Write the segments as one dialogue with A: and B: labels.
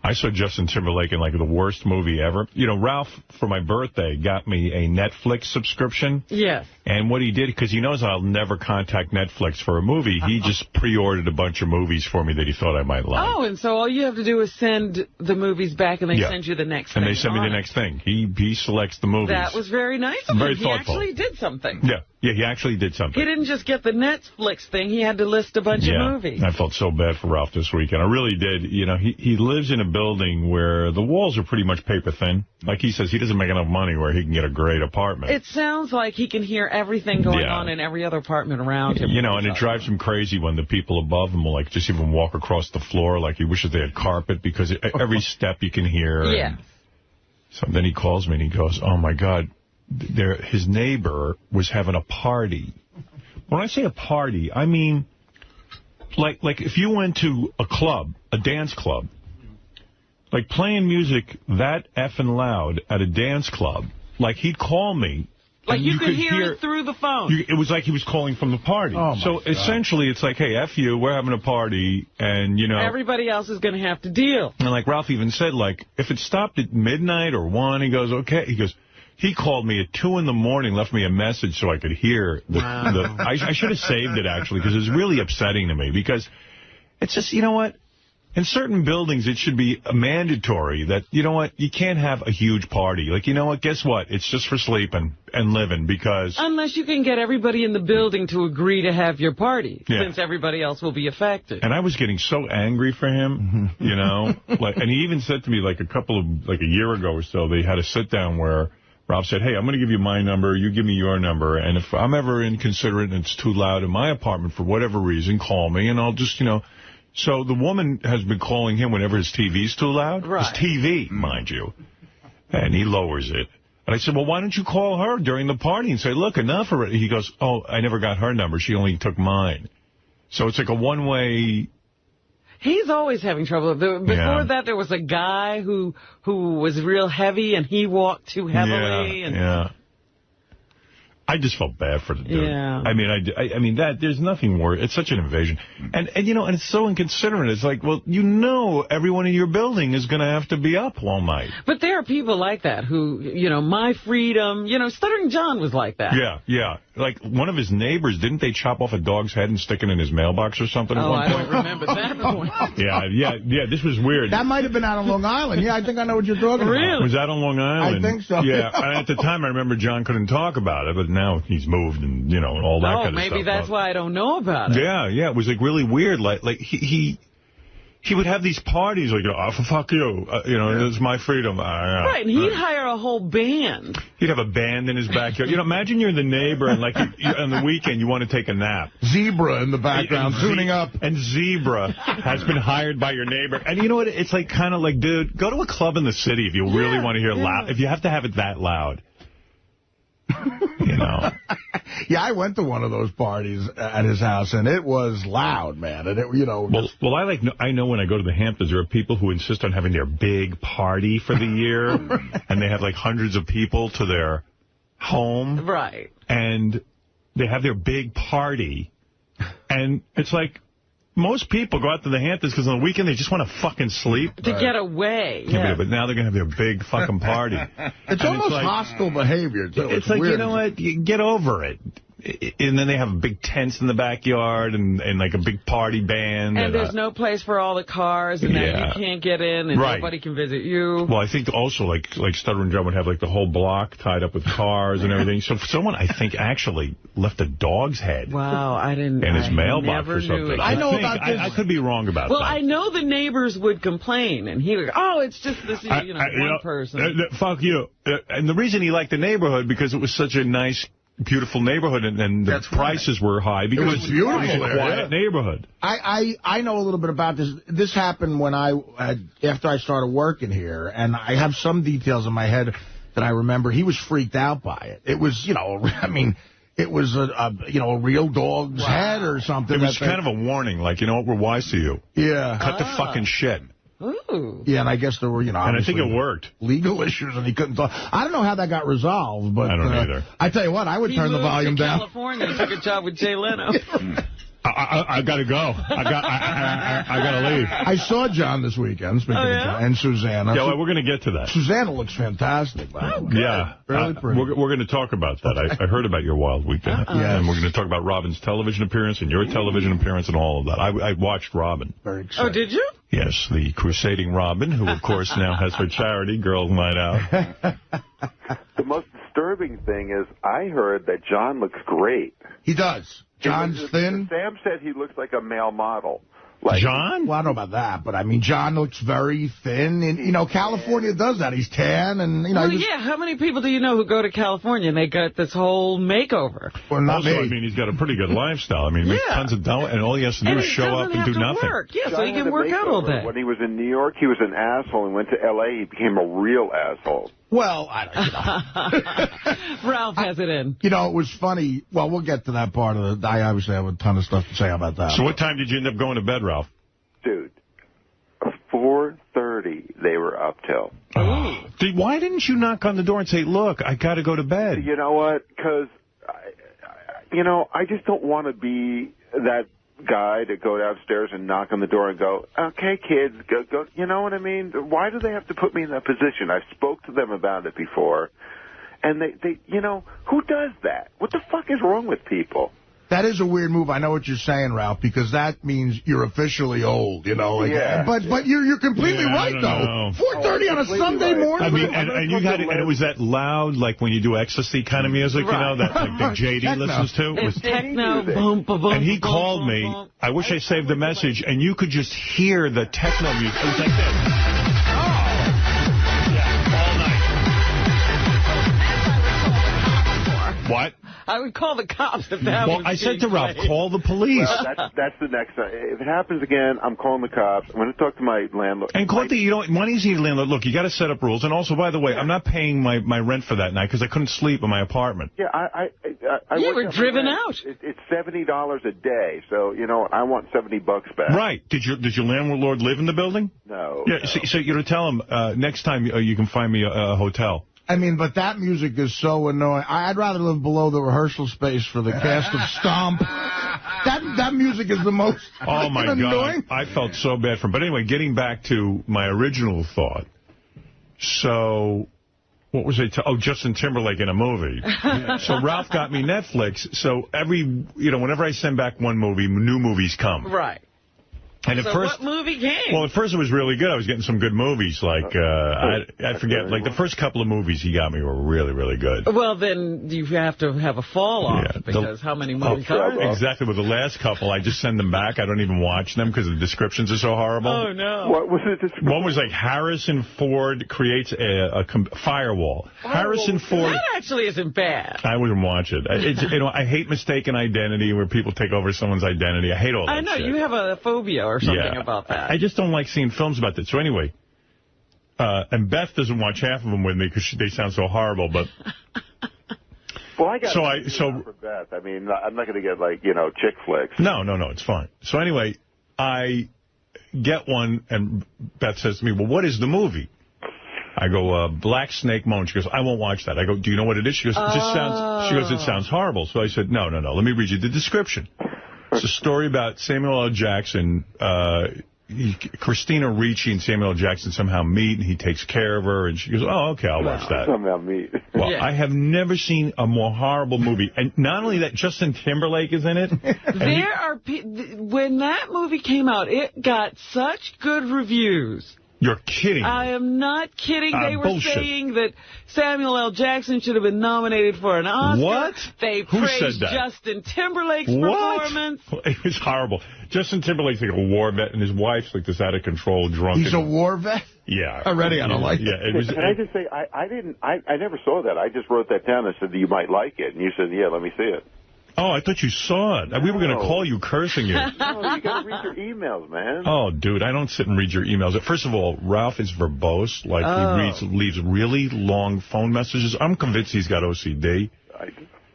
A: I saw Justin Timberlake in, like, the worst movie ever. You know, Ralph, for my birthday, got me a Netflix subscription.
B: Yes.
A: And what he did, because he knows I'll never contact Netflix for a movie, he just pre-ordered a bunch of movies for me that he thought I might like.
B: Oh, and so all you have to do is send the movies back, and they send you the next thing.
A: And they send me the next thing. He selects the movies.
B: That was very nice of him.
A: Very
B: He
A: thoughtful.
B: actually did something.
A: Yeah, he actually did something.
B: He didn't just get the Netflix thing. He had to list a bunch of movies.
A: I felt so bad for Ralph this weekend. I really did. You know, he lives in a building where the walls are pretty much paper thin. Like he says, he doesn't make enough money where he can get a great apartment.
B: It sounds like he can hear everything going on in every other apartment around him.
A: You know, and it drives him crazy when the people above him will, like, just even walk across the floor like he wishes they had carpet because every step you can hear.
B: Yeah.
A: So then he calls me and he goes, oh, my God, his neighbor was having a party. When I say a party, I mean, like if you went to a club, a dance club, like playing music that effing loud at a dance club, like he'd call me.
B: Like you could hear it through the phone.
A: It was like he was calling from the party.
C: Oh,
A: so essentially it's like, hey, F you, we're having a party, and, you know.
B: Everybody else is going to have to deal.
A: And like Ralph even said, like, if it stopped at midnight or 1, he goes, okay. He goes, he called me at 2 in the morning, left me a message so I could hear. I should have saved it, actually, because it was really upsetting to me. Because it's just, you know what? In certain buildings, it should be mandatory that, you know what, you can't have a huge party. Like, you know what, guess what? It's just for sleeping and living because...
B: Unless you can get everybody in the building to agree to have your party, since everybody else will be affected.
A: And I was getting so angry for him, you know. And he even said to me, like, a year ago or so, they had a sit-down where Ralph said, hey, I'm going to give you my number, you give me your number, and if I'm ever inconsiderate and it's too loud in my apartment for whatever reason, call me, and I'll just, you know... So the woman has been calling him whenever his TV's too loud.
B: Right.
A: His TV, mind you. And he lowers it. And I said, well, why don't you call her during the party and say, look, enough already. He goes, oh, I never got her number. She only took mine. So it's like a one-way...
B: He's always having trouble. Before that, there was a guy who was real heavy, and he walked too heavily.
A: Yeah. I just felt bad for the dude.
B: Yeah.
A: I mean, there's nothing worse. It's such an invasion. And you know, and it's so inconsiderate. It's like, well, you know everyone in your building is going to have to be up all night.
B: But there are people like that who, you know, my freedom, you know, Stuttering John was like that.
A: Yeah. Like, one of his neighbors, didn't they chop off a dog's head and stick it in his mailbox or something at one point?
B: I don't remember that point.
A: Yeah, this was weird.
C: That might have been out on Long Island. Yeah, I think I know what you're talking about.
A: Was that on Long Island?
C: I think so.
A: Yeah, and at the time I remember John couldn't talk about it, but now he's moved and, you know, all that kind of stuff.
B: Maybe that's why I don't know about it.
A: Yeah, it was like really weird. Like he would have these parties like, oh, fuck you, you know, it's my freedom.
B: Right, and he'd hire a whole band.
A: He'd have a band in his backyard. You know, imagine you're the neighbor and like on the weekend you want to take a nap.
C: Zebra in the background tuning up.
A: And Zebra has been hired by your neighbor. And you know what? It's like kind of like, dude, go to a club in the city if you really want to hear loud. If you have to have it that loud. You know.
C: Yeah, I went to one of those parties at his house, and it was loud, man. And it, you know.
A: Well, I know when I go to the Hamptons, there are people who insist on having their big party for the year, and they have like hundreds of people to their home.
B: Right.
A: And they have their big party, and it's like, most people go out to the Hamptons because on the weekend they just want to fucking sleep.
B: To get away.
A: Yeah, but now they're going to have their big fucking party.
C: It's almost like hostile behavior, too.
A: It's like,
C: weird.
A: You know what? Get over it. And then they have big tents in the backyard and like a big party band.
B: And there's no place for all the cars, and then you can't get in, and nobody can visit you.
A: Well, I think also like Stuttering John would have like the whole block tied up with cars and everything. So someone, I think, actually left a dog's head.
B: One
A: could be wrong about that.
B: Well, I know the neighbors would complain, and he would go, oh, it's just this, one person.
A: Fuck you. And the reason he liked the neighborhood, because it was such a nice, beautiful neighborhood, and the prices were high because it was beautiful. It was a quiet neighborhood.
C: I know a little bit about this. This happened when after I started working here, and I have some details in my head that I remember. He was freaked out by it. It was, you know, I mean, it was a real dog's head or something.
A: It was kind of a warning, like, you know what, we're wise to you.
C: Yeah.
A: Cut the fucking shit.
B: Ooh.
C: Yeah, and I guess there were, you know,
A: and I think it worked.
C: Legal issues, and he couldn't talk. I don't know how that got resolved, but
A: I don't either.
C: I tell you what, I would turn the volume down.
B: California and took a job with Jay Leno.
A: I got to go. I got to leave.
C: I saw John this weekend, speaking of John, and Susanna.
A: Yeah, well, we're going to get to that.
C: Susanna looks fantastic, by the way.
A: Yeah.
C: Really pretty.
A: We're going to talk about that. I heard about your wild weekend.
C: Yes.
A: And we're going to talk about Robin's television appearance and your television appearance and all of that. I watched Robin.
C: Very exciting.
B: Oh, did you?
A: Yes, the Crusading Robin, who, of course, now has her charity, Girls Night Out.
D: The most disturbing thing is I heard that John looks great.
C: He does. John's thin.
D: Sam said he looks like a male model.
A: John?
C: Well, I don't know about that, but I mean, John looks very thin, and, you know, California does that. He's tan, and, you know.
B: Well, yeah, how many people do you know who go to California and they got this whole makeover?
C: Well, not
A: also,
C: me.
A: I mean, he's got a pretty good lifestyle. I mean, he makes tons of dough, and all he has to do is show up and do nothing.
B: Work. Yeah,
D: John
B: so he can work out all day.
D: When he was in New York, he was an asshole, and went to L.A., he became a real asshole.
C: Well, I don't know.
B: Ralph has it in.
C: You know, it was funny. Well, we'll get to that part of it. I obviously have a ton of stuff to say about that.
A: So what time did you end up going to bed, Ralph?
D: Dude, 4:30 they were up till.
A: Why didn't you knock on the door and say, look, I got to go to bed?
D: You know what? Because, I just don't want to be that guy to go downstairs and knock on the door and go, okay, kids, go. You know what I mean? Why do they have to put me in that position? I spoke to them about it before. And they who does that? What the fuck is wrong with people?
C: That is a weird move. I know what you're saying, Ralph, because that means you're officially old, you know. Like,
D: yeah.
C: But you're completely right, though. 4:30 on a Sunday morning.
A: I mean, and you had it, and it was that loud, like when you do ecstasy kind of music, you know, that like the JD
C: Techno.
A: listens to.
B: It's techno. Boom, boom, boom,
A: and he
B: boom,
A: called
B: boom,
A: me.
B: boom.
A: I wish I saved the message, and you could just hear the techno music. It was like this. What?
B: I would call the cops if that was
A: I said to
B: being
A: Ralph,
B: played.
A: call the police.
D: Well, that's the next time. If it happens again, I'm calling the cops. I'm going to talk to my landlord.
A: And call one easy landlord. Look, you got to set up rules. And also, by the way, I'm not paying my rent for that night because I couldn't sleep in my apartment.
D: Yeah, I
B: You were driven out.
D: It's $70 a day, so you know what? I want $70 back.
A: Right? Did your landlord live in the building?
D: No.
A: Yeah.
D: No.
A: So you got to tell him next time you can find me a hotel.
C: I mean, but that music is so annoying. I'd rather live below the rehearsal space for the cast of Stomp. That music is the most
A: Oh, my
C: annoying.
A: God. I felt so bad for him. But anyway, getting back to my original thought. So, what was I? Justin Timberlake in a movie. So Ralph got me Netflix. So whenever I send back one movie, new movies come.
B: Right.
A: And at first,
B: what movie came?
A: Well, at first it was really good. I was getting some good movies. Like, I forget, like the first couple of movies he got me were really, really good.
B: Well, then you have to have a fall off because how many movies are there?
A: Exactly. With the last couple, I just send them back. I don't even watch them because the descriptions are so horrible.
B: Oh, no.
D: What was the description?
A: One was like Harrison Ford creates a firewall. Harrison Ford.
B: That actually isn't bad.
A: I wouldn't watch it. I hate mistaken identity where people take over someone's identity. I hate all that
B: I know.
A: shit.
B: You have a phobia or something about that.
A: I just don't like seeing films about that. So anyway, and Beth doesn't watch half of them with me because they sound so horrible. But
D: well, I got
A: for
D: Beth. I mean, I'm not going to get chick flicks.
A: No, it's fine. So anyway, I get one, and Beth says to me, "Well, what is the movie?" I go, Black Snake Moan. She goes, I won't watch that. I go, do you know what it is? She goes, it just sounds. She goes, it sounds horrible. So I said, no. Let me read you the description. It's a story about Samuel L. Jackson. Christina Ricci and Samuel L. Jackson somehow meet, and he takes care of her. And she goes, oh, okay, I'll watch that.
D: Somehow meet.
A: Well, I have never seen a more horrible movie. And not only that, Justin Timberlake is in it.
B: When that movie came out, it got such good reviews.
A: You're kidding.
B: I am not kidding. They were
A: bullshit.
B: saying that Samuel L. Jackson should have been nominated for an Oscar.
A: What?
B: They
A: Who
B: praised
A: said that?
B: Justin Timberlake's performance.
A: It was horrible. Justin Timberlake's like a war vet, and his wife's like this out-of-control drunk.
C: He's a war vet?
A: Yeah.
C: Already I don't like it.
D: Yeah, Can I just say, I never saw that. I just wrote that down and said that you might like it. And you said, yeah, let me see it.
A: Oh, I thought you saw it. No. We were going to call you cursing you.
D: No, you got to read your emails, man.
A: Oh, dude, I don't sit and read your emails. First of all, Ralph is verbose. Like, he leaves really long phone messages. I'm convinced he's got OCD.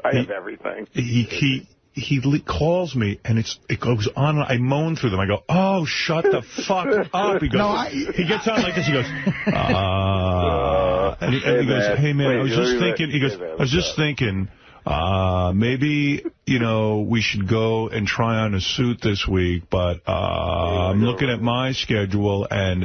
D: I have everything.
A: He calls me, and it goes on. I moan through them. I go, oh, shut the fuck up. He goes, he gets on like this. He goes, and he goes, hey, man, I was just thinking. He goes, I was just thinking, maybe, we should go and try on a suit this week, but I'm looking at my schedule, and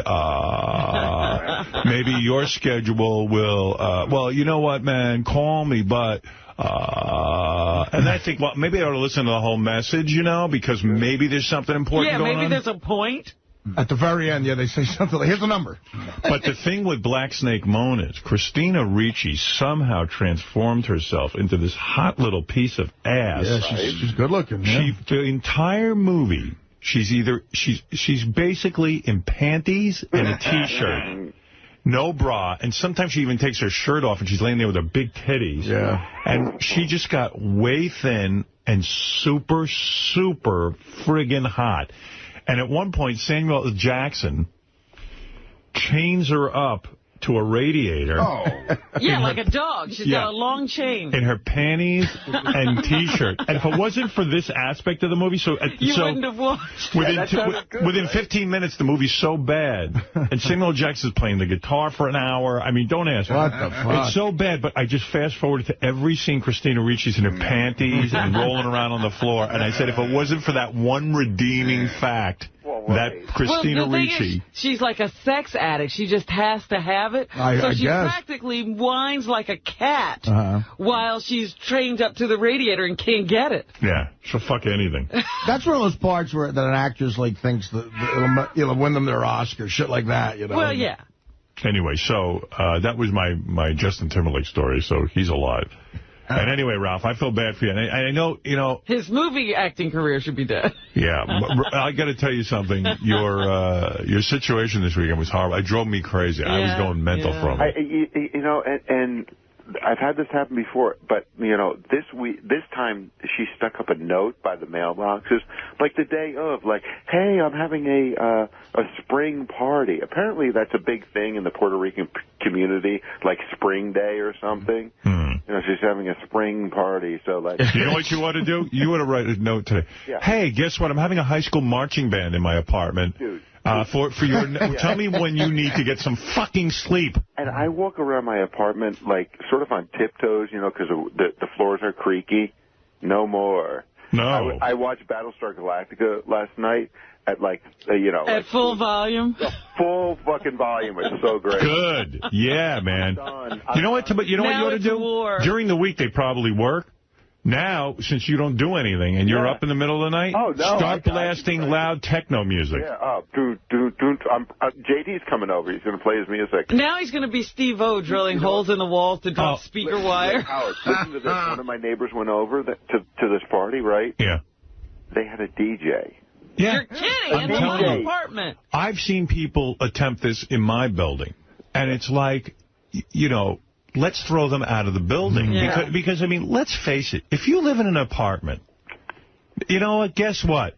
A: maybe your schedule will, well, you know what, man, call me, but... and I think, well, maybe I ought to listen to the whole message, because maybe there's something important going on.
B: Yeah, maybe there's a point.
C: At the very end, they say something like, here's the number.
A: But the thing with Black Snake Moan is Christina Ricci somehow transformed herself into this hot little piece of ass.
C: Yeah, she's good looking. Yeah.
A: The entire movie, she's basically in panties and a T-shirt. No bra, and sometimes she even takes her shirt off and she's laying there with her big titties.
C: Yeah.
A: And she just got way thin and super, super friggin' hot. And at one point, Samuel L. Jackson chains her up to a radiator.
C: Oh.
B: Yeah, like a dog. She's got a long chain.
A: In her panties and T-shirt. And if it wasn't for this aspect of the movie...
B: You wouldn't have watched.
A: Within 15 minutes, the movie's so bad. And Samuel L. Jackson's playing the guitar for an hour. I mean, don't ask me.
C: What the fuck?
A: It's so bad, but I just fast-forwarded to every scene Christina Ricci's in her panties and rolling around on the floor. And I said, if it wasn't for that one redeeming fact... That Christina Ricci.
B: She's like a sex addict. She just has to have it. So she practically whines like a cat while she's trained up to the radiator and can't get it.
A: Yeah, she'll fuck anything.
C: That's one of those parts that an actress thinks that it'll win them their Oscar, shit like that.
B: Well, yeah.
A: Anyway, so that was my Justin Timberlake story. So he's alive. And anyway, Ralph, I feel bad for you. And I know,
B: his movie acting career should be dead.
A: Yeah. I got to tell you something. Your situation this weekend was horrible. It drove me crazy. I was going mental from it.
D: And I've had this happen before, but, this time she stuck up a note by the mailboxes, like the day of, like, hey, I'm having a spring party. Apparently that's a big thing in the Puerto Rican community, like Spring Day or something. She's having a spring party. So, like,
A: you know what you ought to do? You ought to write a note today.
D: Yeah.
A: Hey, guess what? I'm having a high school marching band in my apartment.
D: Dude.
A: For your tell me when you need to get some fucking sleep.
D: And I walk around my apartment like sort of on tiptoes, because the floors are creaky. No more.
A: No.
D: I watched Battlestar Galactica last night at
B: at full volume.
D: Full fucking volume. It's so great.
A: Good. Yeah, man. You know what? But you know what you ought to do?
B: War.
A: During the week they probably work. Now, since you don't do anything and you're up in the middle of the night, start blasting loud techno music.
D: Yeah, JD's coming over. He's going to play his music.
B: Now he's going to be Steve-O drilling holes in the walls to drop speaker wire.
D: Listen to this. One of my neighbors went over to this party, right?
A: Yeah.
D: They had a DJ.
A: Yeah.
B: You're kidding. In my apartment.
A: I've seen people attempt this in my building, and it's like, let's throw them out of the building.
B: Yeah.
A: Because, I mean, let's face it. If you live in an apartment, guess what?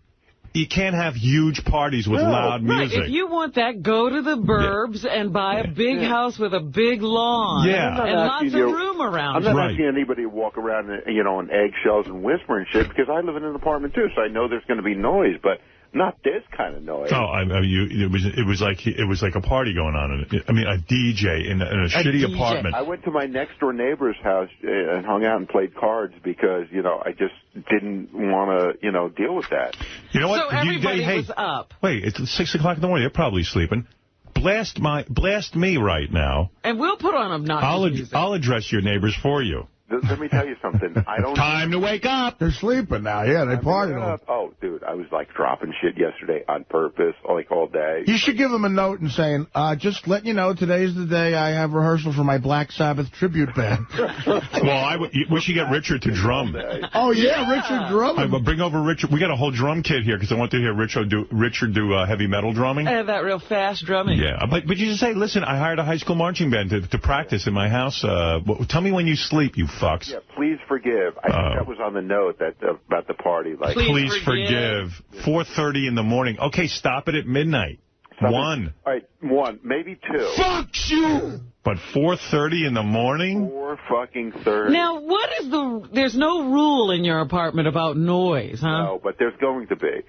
A: You can't have huge parties with loud music.
B: Right. If you want that, go to the burbs and buy a big house with a big lawn.
A: Yeah.
B: And lots of room around.
D: I'm not asking anybody to walk around, on eggshells and whisper and shit, because I live in an apartment, too, so I know there's going to be noise, but... not this kind of noise.
A: Oh, it was like a party going on. A DJ in a shitty apartment.
D: I went to my next door neighbor's house and hung out and played cards because I just didn't want to deal with that.
A: You know what?
B: So everybody was up.
A: Wait, it's 6 o'clock in the morning. They're probably sleeping. Blast me right now.
B: And we'll put on obnoxious music.
A: I'll address your neighbors for you.
D: Let me tell you something.
A: Time to wake up.
C: They're sleeping now. Yeah, they partied.
D: Oh, dude, I was dropping shit yesterday on purpose, all day.
C: You should give them a note and saying, just letting you know, today's the day I have rehearsal for my Black Sabbath tribute band.
A: Well, we should get Richard to drum.
C: Oh, yeah, Richard drumming.
A: Bring over Richard. We got a whole drum kit here because I want to hear Richard do heavy metal drumming.
B: And that real fast drumming.
A: Yeah, but you just say, listen, I hired a high school marching band to practice in my house. Tell me when you sleep, you fucks.
D: Yeah, please forgive. I think that was on the note about the party. Like,
A: please forgive. 4:30 in the morning. Okay, stop it at midnight. 1.
D: All right, 1, maybe 2.
A: Fuck you! But 4:30 in the morning?
D: 4:30.
B: Now, what is there's no rule in your apartment about noise, huh?
D: No, but there's going to be.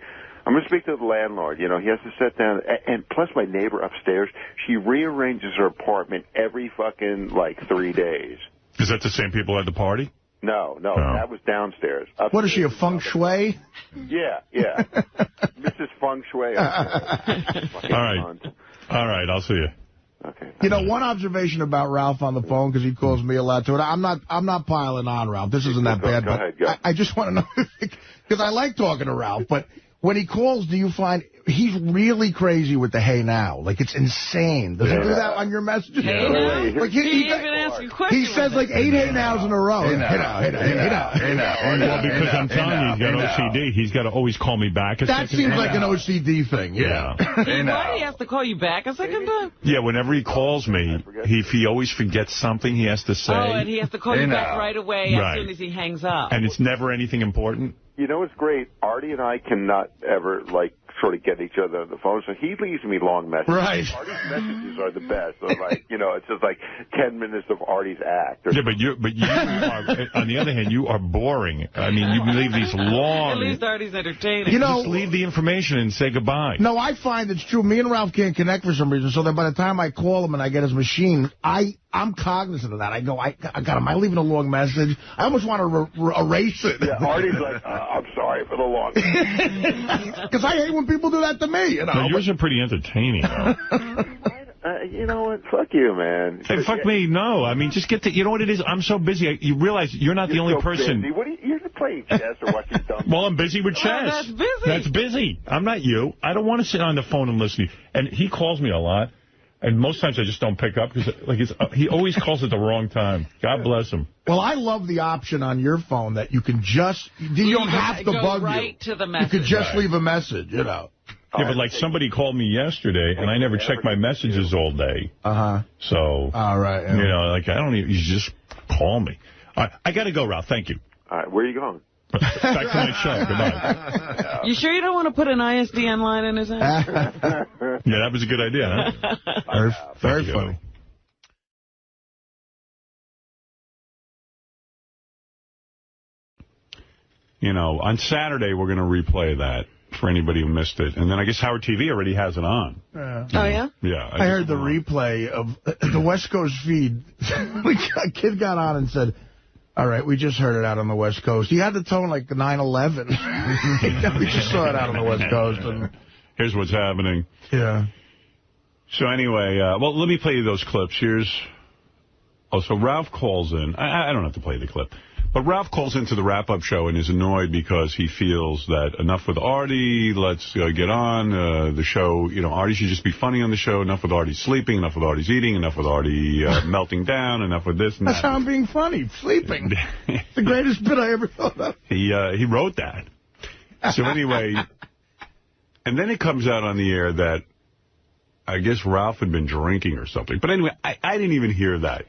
D: I'm going to speak to the landlord. He has to sit down. And plus my neighbor upstairs, she rearranges her apartment every fucking, 3 days.
A: Is that the same people at the party?
D: No, that was downstairs. Upstairs.
C: What is she, a feng shui?
D: Yeah. Mrs. Feng Shui.
A: All right, I'll see you.
C: Okay. You know, one observation about Ralph on the phone, because he calls me a lot to it. I'm not piling on, Ralph. This isn't that bad.
D: Go ahead.
C: I just want to know, because I like talking to Ralph, but when he calls, do you find he's really crazy with the hey now? Like, it's insane. Does he do that on your messages?
B: Hey now?
C: Like,
B: he even asks you questions.
C: He says like 8 hey nows in a row.
A: Hey now. Well, because I'm telling you, he's got OCD. He's got to always call me back.
C: That seems like an OCD thing.
A: Yeah.
B: Why do he have to call you back a second time?
A: Yeah, whenever he calls me, he always forgets something he has to say.
B: Oh, and he has to call you back right away as soon as he hangs up.
A: And it's never anything important.
D: You know what's great? Artie and I cannot ever, sort of get each other on the phone, so he leaves me long messages.
C: Right.
D: Artie's messages are the best. So it's just like 10 minutes of Artie's act.
A: Yeah, but you are, on the other hand, you are boring. I mean, you leave these long...
B: At least Artie's entertaining.
C: You know,
A: just leave the information and say goodbye.
C: No, I find it's true. Me and Ralph can't connect for some reason, so that by the time I call him and I get his machine, I'm cognizant of that. I go, am I leaving a long message? I almost want to erase it.
D: Yeah, Artie's like, I'm sorry for the long message.
C: Because I hate when people do that to me, you know.
A: No, yours are pretty entertaining, though.
D: You know what? Fuck you, man.
A: Hey, fuck me, no. I mean, just get to... You know what it is? I'm so busy. You realize you're not the only person...
D: Busy. What are you're playing chess or watching dumb...
A: Well, I'm busy with chess.
B: That's busy.
A: That's busy. I'm not you. I don't want to sit on the phone and listen to you. And he calls me a lot. And most times I just don't pick up because he always calls at the wrong time. God bless him.
C: Well, I love the option on your phone that you can just... You don't have to bug
B: right
C: you.
B: To the message.
C: You could just leave a message, you know.
A: Yeah, but somebody called me yesterday, and I never check my messages all day. So,
C: all right. Yeah.
A: You know, I don't even... You just call me. All right, I got to go, Ralph. Thank you.
D: All right, where are you going?
A: Back to my show. Goodbye.
B: You sure you don't want to put an ISDN line in his house?
A: Yeah, that was a good idea, huh?
C: Very funny.
A: You know, on Saturday, we're going to replay that for anybody who missed it. And then I guess Howard TV already has it on.
C: Yeah.
B: Oh, yeah?
A: Yeah.
C: I heard the replay of the West Coast feed. A kid got on and said, all right, we just heard it out on the West Coast. He had the tone like 9/11. We just saw it out on the West Coast. And
A: here's what's happening.
C: Yeah.
A: So anyway, well, let me play you those clips. So Ralph calls in. I don't have to play the clip. But Ralph calls into the wrap-up show and is annoyed because he feels that enough with Artie, let's get on. The show, Artie should just be funny on the show. Enough with Artie sleeping, enough with Artie's eating, enough with Artie melting down, enough with this and
C: That's
A: that.
C: how I'm being funny, sleeping. The greatest bit I ever thought of.
A: He wrote that. So anyway, and then it comes out on the air that I guess Ralph had been drinking or something. But anyway, I didn't even hear that.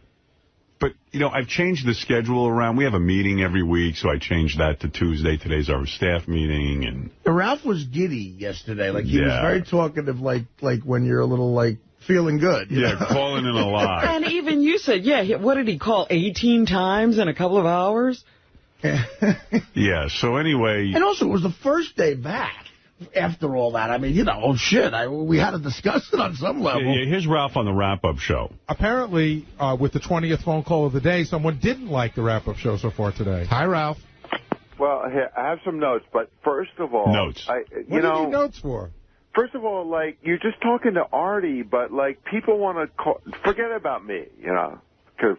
A: But, I've changed the schedule around. We have a meeting every week, so I changed that to Tuesday. Today's our staff meeting. And
C: Ralph was giddy yesterday. Like, he was very talkative, like when you're a little, feeling good.
A: Yeah, calling in a lot.
B: And even you said, what did he call, 18 times in a couple of hours?
A: Yeah, so anyway.
C: And also, it was the first day back. After all that, I mean, we had to discuss it on some level.
A: Yeah, here's Ralph on the wrap-up show.
E: Apparently, with the 20th phone call of the day, someone didn't like the wrap-up show so far today. Hi, Ralph.
D: Well, here, I have some notes, but first of all...
A: Notes.
E: What do you need notes for?
D: First of all, you're just talking to Artie, but, people want to call... Forget about me,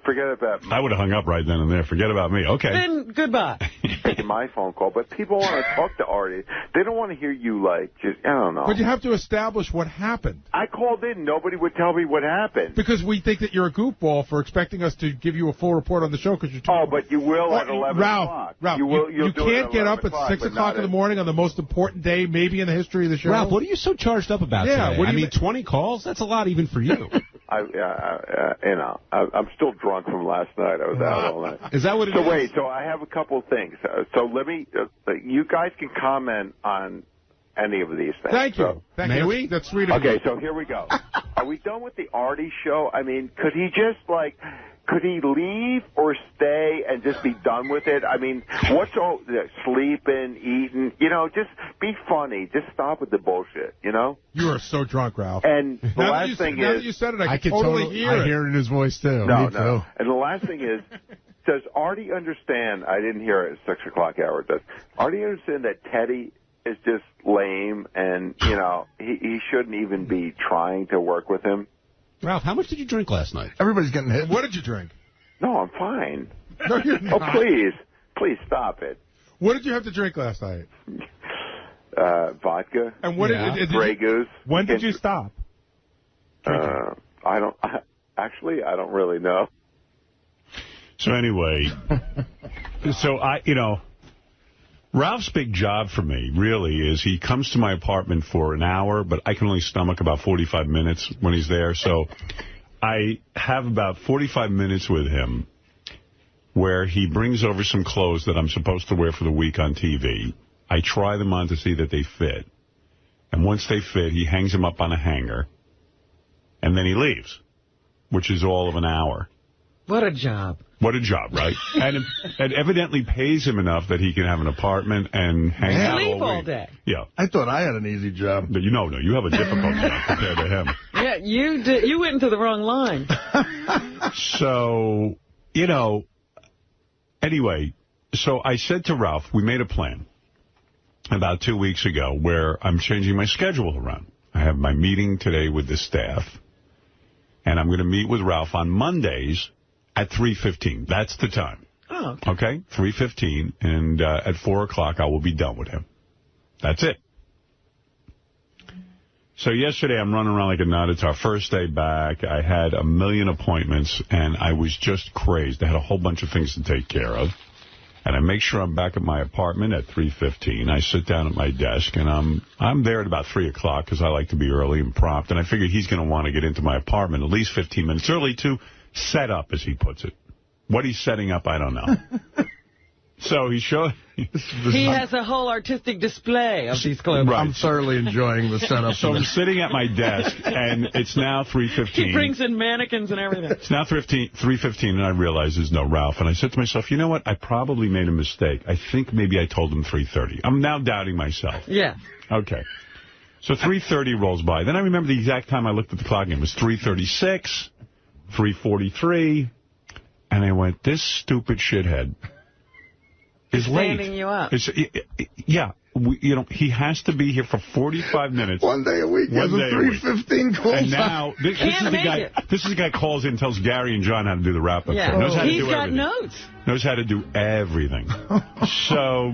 D: Forget about me.
A: I would have hung up right then and there. Forget about me. Okay.
B: Then goodbye.
D: Taking my phone call, but people want to talk to Artie. They don't want to hear you, I don't know.
E: But you have to establish what happened.
D: I called in. Nobody would tell me what happened.
E: Because we think that you're a goofball for expecting us to give you a full report on the show because you're too...
D: Oh, but you will at 11 o'clock.
E: Ralph, you can't get up at 6 o'clock in the morning on the most important day maybe in the history of the show.
F: Ralph, what are you so charged up about today? 20 calls? That's a lot even for you.
D: I'm still drunk from last night. I was out all night.
F: Is that what it is?
D: So wait, I have a couple of things. So let me, you guys can comment on any of these things.
E: Thank you.
F: May we?
E: That's sweet of you.
D: Okay, so here we go. Are we done with the Artie show? I mean, could he just could he leave or stay and just be done with it? I mean, what's all sleeping, eating? Just be funny. Just stop with the bullshit.
E: You are so drunk, Ralph.
D: And the last thing is,
E: now that you said it, I can totally hear it.
F: I hear it in his voice too.
D: No. And the last thing is, Does Artie understand? I didn't hear it at 6 o'clock hour. Does Artie understand that Teddy is just lame, and he shouldn't even be trying to work with him?
F: Ralph, how much did you drink last night?
C: Everybody's getting hit.
E: What did you drink?
D: No, I'm fine.
E: No, you're not.
D: Oh, please stop it.
E: What did you have to drink last night?
D: Vodka.
E: And what did
D: Grey Goose.
E: When did you stop?
D: I don't really know.
A: So anyway, Ralph's big job for me really is he comes to my apartment for an hour, but I can only stomach about 45 minutes when he's there. So I have about 45 minutes with him where he brings over some clothes that I'm supposed to wear for the week on TV. I try them on to see that they fit. And once they fit, he hangs them up on a hanger. And then he leaves, which is all of an hour.
B: What a job.
A: What a job, right? And evidently pays him enough that he can have an apartment and hang out
B: sleep all day.
A: Yeah.
C: I thought I had an easy job.
A: But no, you have a difficult job compared to him.
B: Yeah, you went into the wrong line.
A: So, anyway, so I said to Ralph, we made a plan about 2 weeks ago where I'm changing my schedule around. I have my meeting today with the staff, and I'm going to meet with Ralph on Mondays at 3:15. That's the time.
B: Oh,
A: okay. 3:15, and at 4 o'clock I will be done with him. That's it. So yesterday I'm running around like a nut. It's our first day back. I had a million appointments, and I was just crazed. I had a whole bunch of things to take care of. And I make sure I'm back at my apartment at 3:15. I sit down at my desk, and I'm there at about 3 o'clock because I like to be early and prompt. And I figure he's going to want to get into my apartment at least 15 minutes early to set up, as he puts it. What he's setting up, I don't know. So he showed...
B: He has a whole artistic display of these clothes.
A: Right.
C: I'm thoroughly enjoying the setup.
A: So I'm sitting at my desk, and it's now 3:15.
B: He brings in mannequins and everything.
A: It's now 3:15, and I realize there's no Ralph. And I said to myself, you know what? I probably made a mistake. I think maybe I told him 3:30. I'm now doubting myself.
B: Yeah.
A: Okay. So 3:30 rolls by. Then I remember the exact time I looked at the clock, and it was 3:36, 3:43, and I went, this stupid shithead is late.
B: Standing you up.
A: Yeah. He has to be here for 45 minutes.
C: One day a week. One day 3:15 calls.
A: And now, this is the guy calls in and tells Gary and John how to do the wrap-up.
B: Yeah.
A: Knows how to
B: He's
A: do
B: got
A: everything.
B: notes.
A: Knows how to do everything. So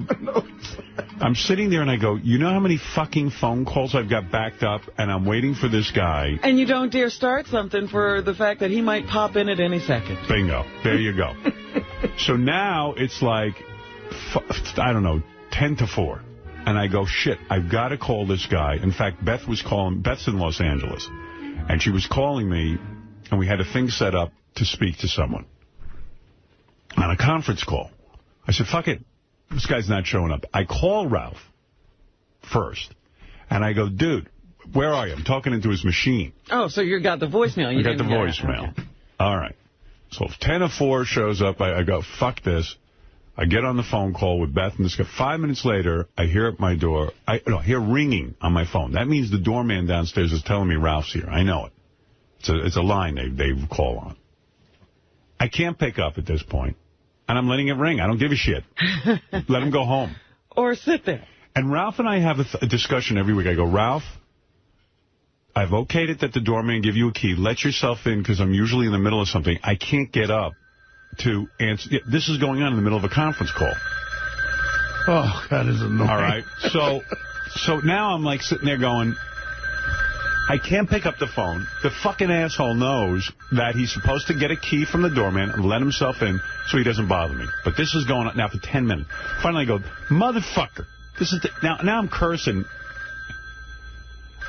A: I'm sitting there and I go, you know how many fucking phone calls I've got backed up, and I'm waiting for this guy.
B: And you don't dare start something for the fact that he might pop in at any second.
A: Bingo. There you go. So now it's like, I don't know, 10 to 4. And I go, shit, I've got to call this guy. In fact, Beth's in Los Angeles. And she was calling me, and we had a thing set up to speak to someone on a conference call. I said, fuck it. This guy's not showing up. I call Ralph first, and I go, dude, where are you? I'm talking into his machine.
B: Oh, so you got the voicemail.
A: I got the voicemail. Okay. All right. So if 10 to 4 shows up, I go, fuck this. I get on the phone call with Beth and this guy. 5 minutes later, I hear at my door, I hear ringing on my phone. That means the doorman downstairs is telling me Ralph's here. I know it. It's a line they call on. I can't pick up at this point, and I'm letting it ring. I don't give a shit. Let him go home.
B: Or sit there.
A: And Ralph and I have a discussion every week. I go, Ralph, I've okayed it that the doorman give you a key. Let yourself in, because I'm usually in the middle of something. I can't get up to answer. This is going on in the middle of a conference call.
C: Oh, that is annoying.
A: All right. So now I'm like sitting there going, I can't pick up the phone. The fucking asshole knows that he's supposed to get a key from the doorman and let himself in so he doesn't bother me. But this is going on now for 10 minutes. Finally I go, motherfucker. Now I'm cursing.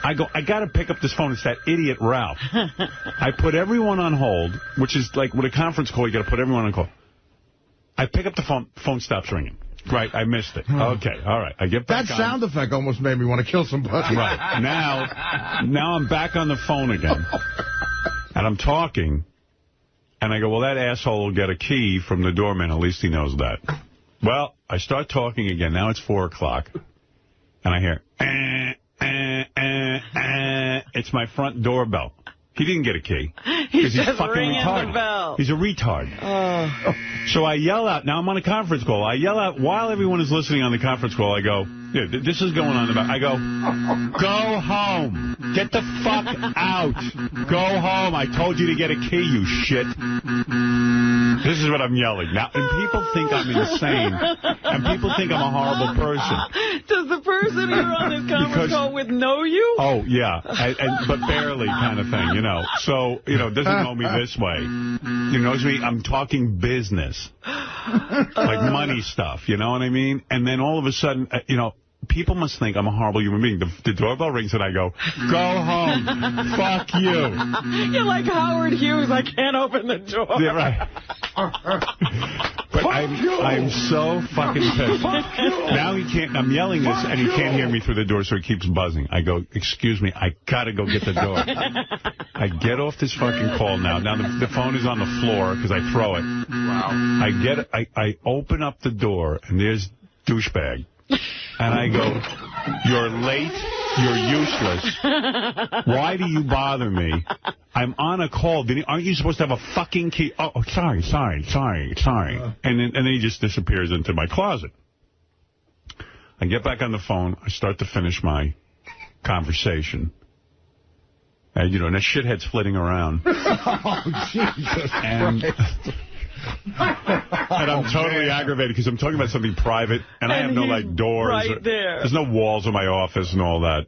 A: I go, I got to pick up this phone. It's that idiot Ralph. I put everyone on hold, which is like with a conference call, you got to put everyone on hold. I pick up the phone. Phone stops ringing. Right, I missed it. Okay, all right. I get back
C: That sound effect almost made me want to kill somebody.
A: Right. Now I'm back on the phone again. And I'm talking. And I go, well, that asshole will get a key from the doorman. At least he knows that. Well, I start talking again. Now it's 4 o'clock. And I hear, It's my front doorbell. He didn't get a key.
B: He's
A: fucking retarded.
B: the bell.
A: He's a retard. So I yell out. Now I'm on a conference call. I yell out while everyone is listening on the conference call. I go, yeah, this is going on. I go, go home. Get the fuck out. Go home. I told you to get a key, you shit. This is what I'm yelling. Now, and people think I'm insane. And people think I'm a horrible person.
B: Does the person you're on this conference call with know you?
A: Oh, yeah. But barely kind of thing, you know. So, you know, doesn't know me this way. He knows me. I'm talking business. Like money stuff, you know what I mean? And then all of a sudden, you know, people must think I'm a horrible human being. The doorbell rings and I go, go home. Fuck you.
B: You're like Howard Hughes. I can't open the door.
A: Yeah, right. But I'm so fucking pissed. Now he can't, I'm yelling this and he can't hear me through the door, so he keeps buzzing. I go, excuse me, I gotta go get the door. I get off this fucking call now. Now the phone is on the floor because I throw it. Wow. I open up the door and there's douchebag. And I go, you're late, you're useless. Why do you bother me? I'm on a call. Aren't you supposed to have a fucking key? Oh, sorry. And then he just disappears into my closet. I get back on the phone. I start to finish my conversation. And, you know, and that shithead's flitting around.
C: Oh, Jesus Christ.
A: And I'm totally aggravated because I'm talking about something private, and I have no, like, doors.
B: Right there.
A: There's no walls in my office and all that.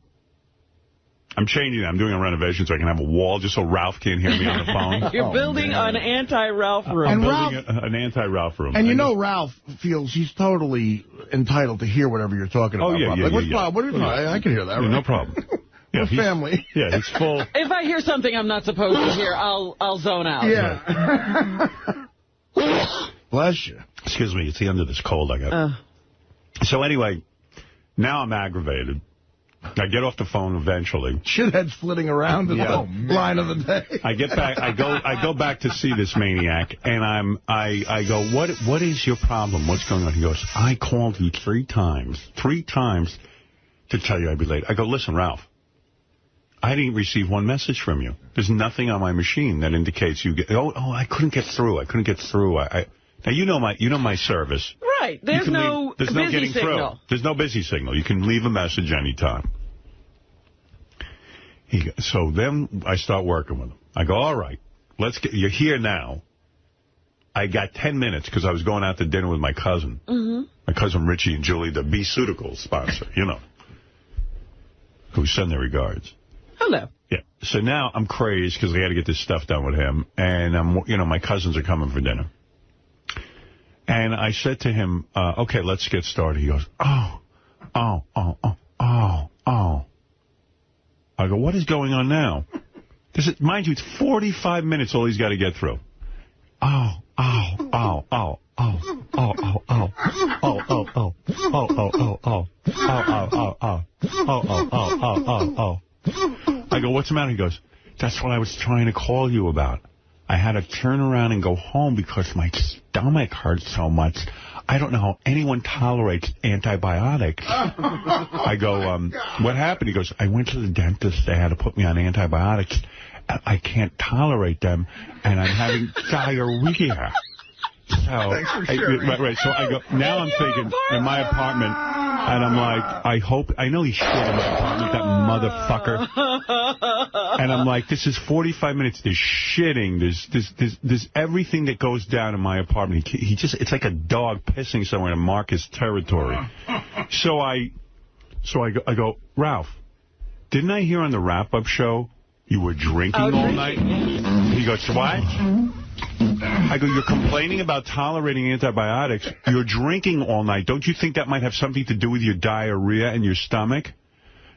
A: I'm changing that. I'm doing a renovation so I can have a wall just so Ralph can't hear me on the phone.
B: You're building an anti-Ralph room.
A: I'm building an anti-Ralph room.
C: And you know Ralph feels he's totally entitled to hear whatever you're talking about.
A: Oh, yeah,
C: like, what's problem? I can hear that.
A: Yeah,
C: right?
A: no problem. Yeah,
C: family.
A: Yeah, he's full.
B: If I hear something I'm not supposed to hear, I'll zone out.
C: Yeah. Bless you.
A: Excuse me, it's the end of this cold I got. So anyway, now I'm aggravated. I get off the phone eventually.
C: Shithead's flitting around in the line of the day.
A: I get back. I go back to see this maniac, and I go, what is your problem? What's going on? He goes, I called you 3 times to tell you I'd be late. I go, listen, Ralph, I didn't receive one message from you. There's nothing on my machine that indicates you get. Oh, I couldn't get through. Now you know my service.
B: Right. There's no busy signal.
A: Through. There's no busy signal. You can leave a message anytime. So then I start working with him. I go, all right, you're here now. I got 10 minutes because I was going out to dinner with my cousin. Mm-hmm. My cousin Richie and Julie, the B-Ceuticals sponsor, you know, who send their regards.
B: Hello.
A: Yeah. So now I'm crazed because I got to get this stuff done with him. And, my cousins are coming for dinner. And I said to him, okay, let's get started. He goes, oh. I go, what is going on now? Mind you, it's 45 minutes all he's got to get through. Oh. I go, what's the matter? He goes, that's what I was trying to call you about. I had to turn around and go home because my stomach hurts so much. I don't know how anyone tolerates antibiotics. I go, what happened? He goes, I went to the dentist. They had to put me on antibiotics. I can't tolerate them, and I'm having diarrhea. So,
C: thanks for sharing.
A: Right. So I go, now I'm thinking in my apartment, and I'm like, I know he's shit in my apartment, that motherfucker. And I'm like, this is 45 minutes. There's shitting. There's everything that goes down in my apartment. It's like a dog pissing somewhere in Marcus territory. So I go, Ralph, didn't I hear on the wrap-up show you were drinking all night? He goes, what? I go, you're complaining about tolerating antibiotics. You're drinking all night. Don't you think that might have something to do with your diarrhea and your stomach?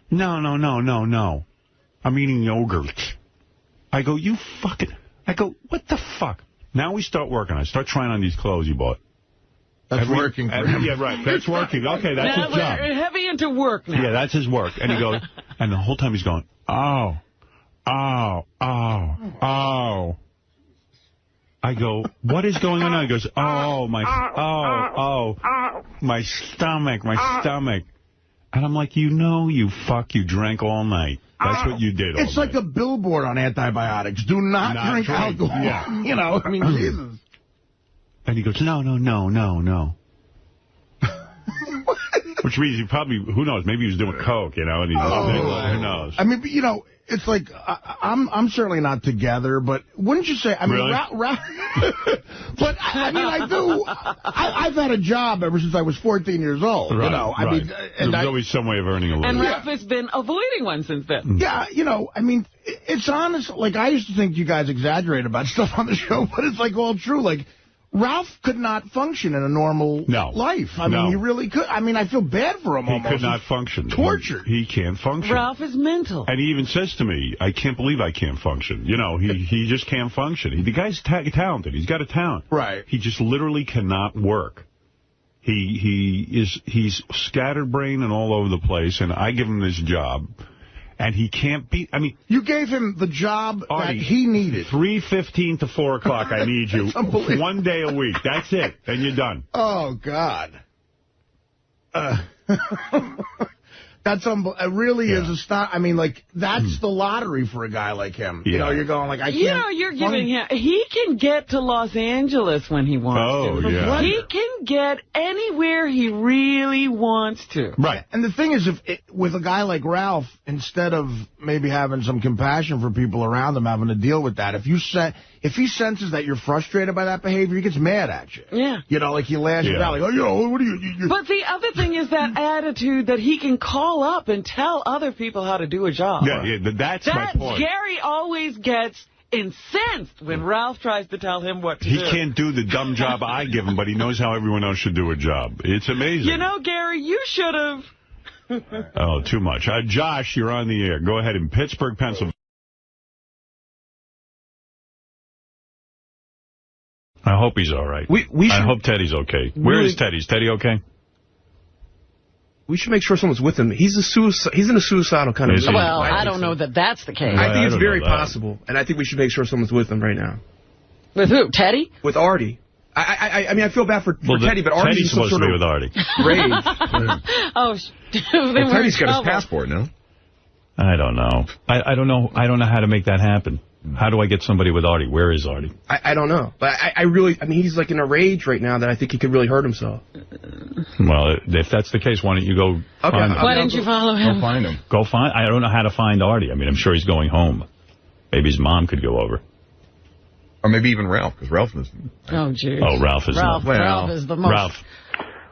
A: No. I'm eating yogurt. I go, what the fuck? Now we start working. I start trying on these clothes you bought.
C: That's working for him.
A: Yeah, right. That's working. Okay, that's his job.
B: We're heavy into work now.
A: Yeah, that's his work. And he goes, and the whole time he's going, oh. I go, what is going on? He goes, my stomach. And I'm like, you drank all night. That's what you did all
C: It's like a billboard on antibiotics. Do not drink alcohol. Yeah. You know, I mean, Jesus.
A: And he goes, no. Which means he probably, who knows, maybe he was doing coke, you know, and he's who knows.
C: I mean, you know, it's like, I'm certainly not together, but wouldn't you say, I mean,
A: really?
C: but I mean, I do, I've had a job ever since I was 14 years old, you know, I mean.
A: And there's always some way of earning a living.
B: And Ralph has been avoiding one since then.
C: Yeah, you know, I mean, it's honest, like, I used to think you guys exaggerate about stuff on the show, but it's like all true, like, Ralph could not function in a normal life. I mean, he really could. I mean, I feel bad for him almost.
A: He could not function.
C: Tortured.
A: He can't function.
B: Ralph is mental.
A: And he even says to me, I can't believe I can't function. You know, he just can't function. The guy's talented. He's got a talent.
C: Right.
A: He just literally cannot work. He's scatterbrained and all over the place, and I give him this job. And he can't beat, I mean...
C: You gave him the job that he needed.
A: 3:15 to 4 o'clock, I need you. 1 day a week. That's it. Then you're done.
C: Oh, God. That's it really is a start. I mean, like, that's the lottery for a guy like him. You know, you're going like, I can't...
B: You know, you're giving him... He can get to Los Angeles when he wants to.
A: Oh, yeah.
B: He can get anywhere he really wants to.
C: Right. And the thing is, with a guy like Ralph, instead of maybe having some compassion for people around him having to deal with that, if he senses that you're frustrated by that behavior, he gets mad at you.
B: Yeah.
C: You know, like he lashes out, like, oh, you know, what are you...
B: But the other thing is that attitude that he can call up and tell other people how to do a job.
A: Yeah, that's my point.
B: Gary always gets incensed when Ralph tries to tell him what to do.
A: He can't do the dumb job I give him, but he knows how everyone else should do a job. It's amazing.
B: You know, Gary, you should have...
A: Oh, too much. Josh, you're on the air. Go ahead in Pittsburgh, Pennsylvania. I hope he's all right. I hope Teddy's okay. Where is Teddy? Is Teddy okay?
G: We should make sure someone's with him. He's in a suicidal kind of mood.
B: Well, I don't know that that's the case.
G: I think it's very possible, and I think we should make sure someone's with him right now.
B: With who? Teddy?
G: With Artie. I mean, I feel bad for Teddy, but Artie's
A: supposed to be with Artie.
G: Rage.
F: Teddy's got his passport, no?
A: I don't know. I don't know. I don't know how to make that happen. How do I get somebody with Artie? Where is Artie?
G: I don't know. But I mean, he's like in a rage right now that I think he could really hurt himself.
A: Well, if that's the case, why don't you go find him?
B: Why didn't you follow him?
F: Go find him.
A: I don't know how to find Artie. I mean, I'm sure he's going home. Maybe his mom could go over.
F: Or maybe even Ralph, because Ralph is...
B: Oh, geez.
A: Oh, Ralph is...
B: Ralph is the most...
A: Ralph.